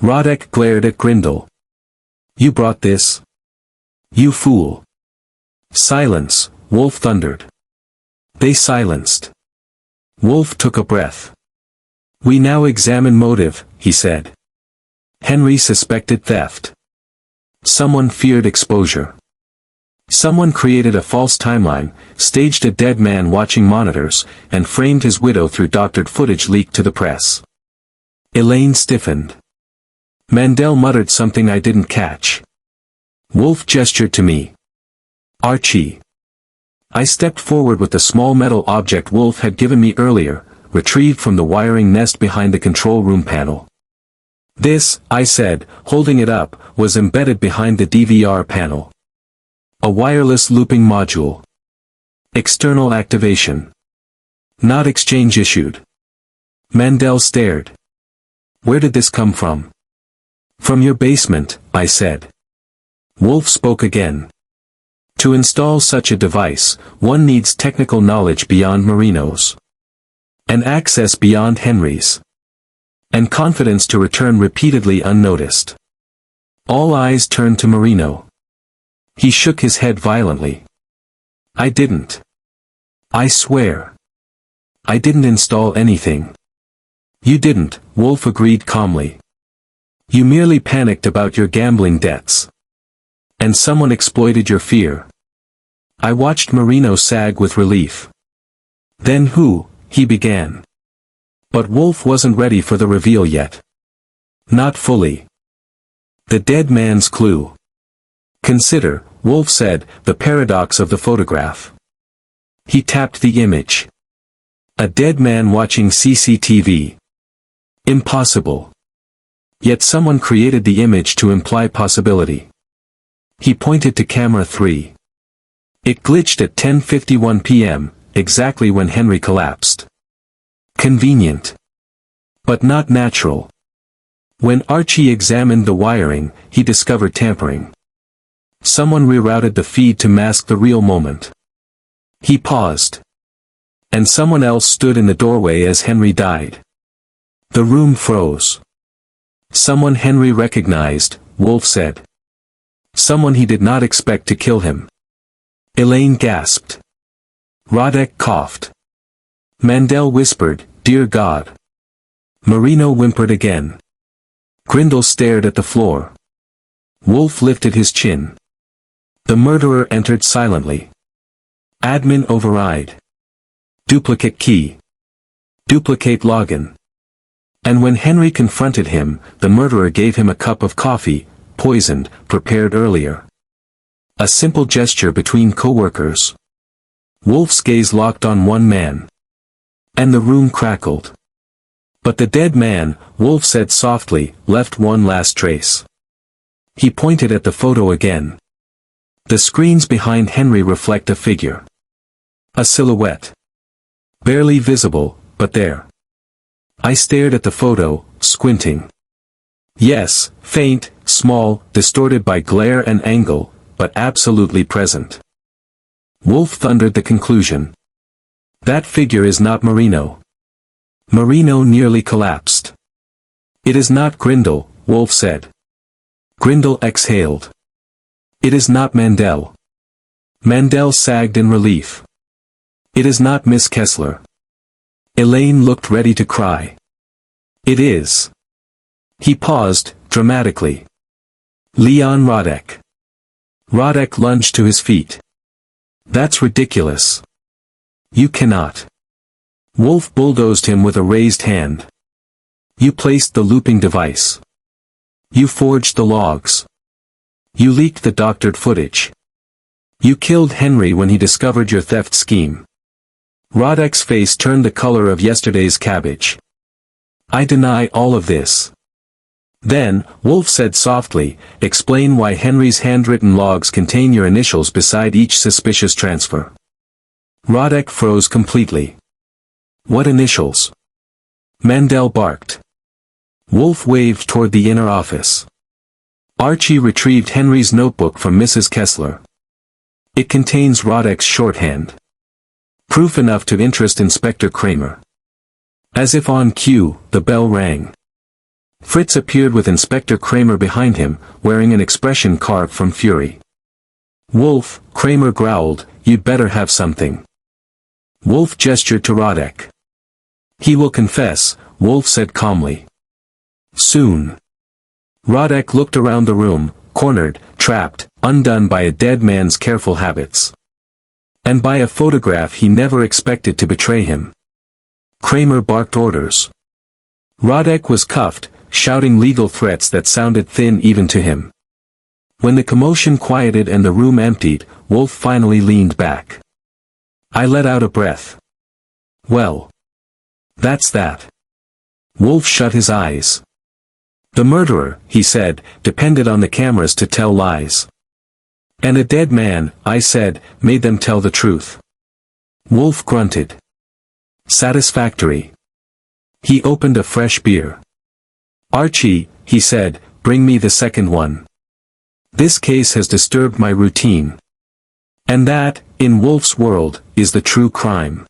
Rodek glared at Grindle. You brought this? You fool. Silence, Wolfe thundered. They silenced. Wolfe took a breath. We now examine motive, he said. Henry suspected theft. Someone feared exposure. Someone created a false timeline, staged a dead man watching monitors, and framed his widow through doctored footage leaked to the press. Elaine stiffened. Mandel muttered something I didn't catch. Wolfe gestured to me. Archie. I stepped forward with the small metal object Wolfe had given me earlier, retrieved from the wiring nest behind the control room panel. This, I said, holding it up, was embedded behind the DVR panel. A wireless looping module. External activation. Not exchange issued. Mandel stared. Where did this come from? From your basement, I said. Wolfe spoke again. To install such a device, one needs technical knowledge beyond Marino's. And access beyond Henry's. And confidence to return repeatedly unnoticed. All eyes turned to Marino. He shook his head violently. I didn't. I swear. I didn't install anything. You didn't, Wolfe agreed calmly. You merely panicked about your gambling debts. And someone exploited your fear. I watched Marino sag with relief. Then who, he began. But Wolfe wasn't ready for the reveal yet. Not fully. The dead man's clue. Consider, Wolfe said, the paradox of the photograph. He tapped the image. A dead man watching CCTV. Impossible. Yet someone created the image to imply possibility. He pointed to camera 3. It glitched at 10:51 p.m., exactly when Henry collapsed. Convenient. But not natural. When Archie examined the wiring, he discovered tampering. Someone rerouted the feed to mask the real moment. He paused. And someone else stood in the doorway as Henry died. The room froze. Someone Henry recognized, Wolfe said. Someone he did not expect to kill him. Elaine gasped. Rodek coughed. Mandel whispered, Dear God. Marino whimpered again. Grindle stared at the floor. Wolfe lifted his chin. The murderer entered silently. Admin override. Duplicate key. Duplicate login. And when Henry confronted him, the murderer gave him a cup of coffee, poisoned, prepared earlier. A simple gesture between co-workers. Wolfe's gaze locked on one man. And the room crackled. But the dead man, Wolfe said softly, left one last trace. He pointed at the photo again. The screens behind Henry reflect a figure. A silhouette. Barely visible, but there. I stared at the photo, squinting. Yes, faint, small, distorted by glare and angle, but absolutely present. Wolfe thundered the conclusion. That figure is not Marino. Marino nearly collapsed. It is not Grindle, Wolfe said. Grindle exhaled. It is not Mandel. Mandel sagged in relief. It is not Miss Kessler. Elaine looked ready to cry. It is. He paused, dramatically. Leon Rodek. Rodek lunged to his feet. That's ridiculous. You cannot. Wolfe bulldozed him with a raised hand. You placed the looping device. You forged the logs. You leaked the doctored footage. You killed Henry when he discovered your theft scheme. Rodek's face turned the color of yesterday's cabbage. I deny all of this. Then, Wolfe said softly, explain why Henry's handwritten logs contain your initials beside each suspicious transfer. Rodek froze completely. What initials? Mandel barked. Wolfe waved toward the inner office. Archie retrieved Henry's notebook from Mrs. Kessler. It contains Rodek's shorthand. Proof enough to interest Inspector Kramer. As if on cue, the bell rang. Fritz appeared with Inspector Kramer behind him, wearing an expression carved from fury. Wolfe, Kramer growled, you'd better have something. Wolfe gestured to Rodek. He will confess, Wolfe said calmly. Soon. Rodek looked around the room, cornered, trapped, undone by a dead man's careful habits. And by a photograph he never expected to betray him. Kramer barked orders. Rodek was cuffed, shouting legal threats that sounded thin even to him. When the commotion quieted and the room emptied, Wolfe finally leaned back. I let out a breath. Well. That's that. Wolfe shut his eyes. The murderer, he said, depended on the cameras to tell lies. And a dead man, I said, made them tell the truth. Wolfe grunted. Satisfactory. He opened a fresh beer. Archie, he said, bring me the second one. This case has disturbed my routine. And that, in Wolfe's world, is the true crime.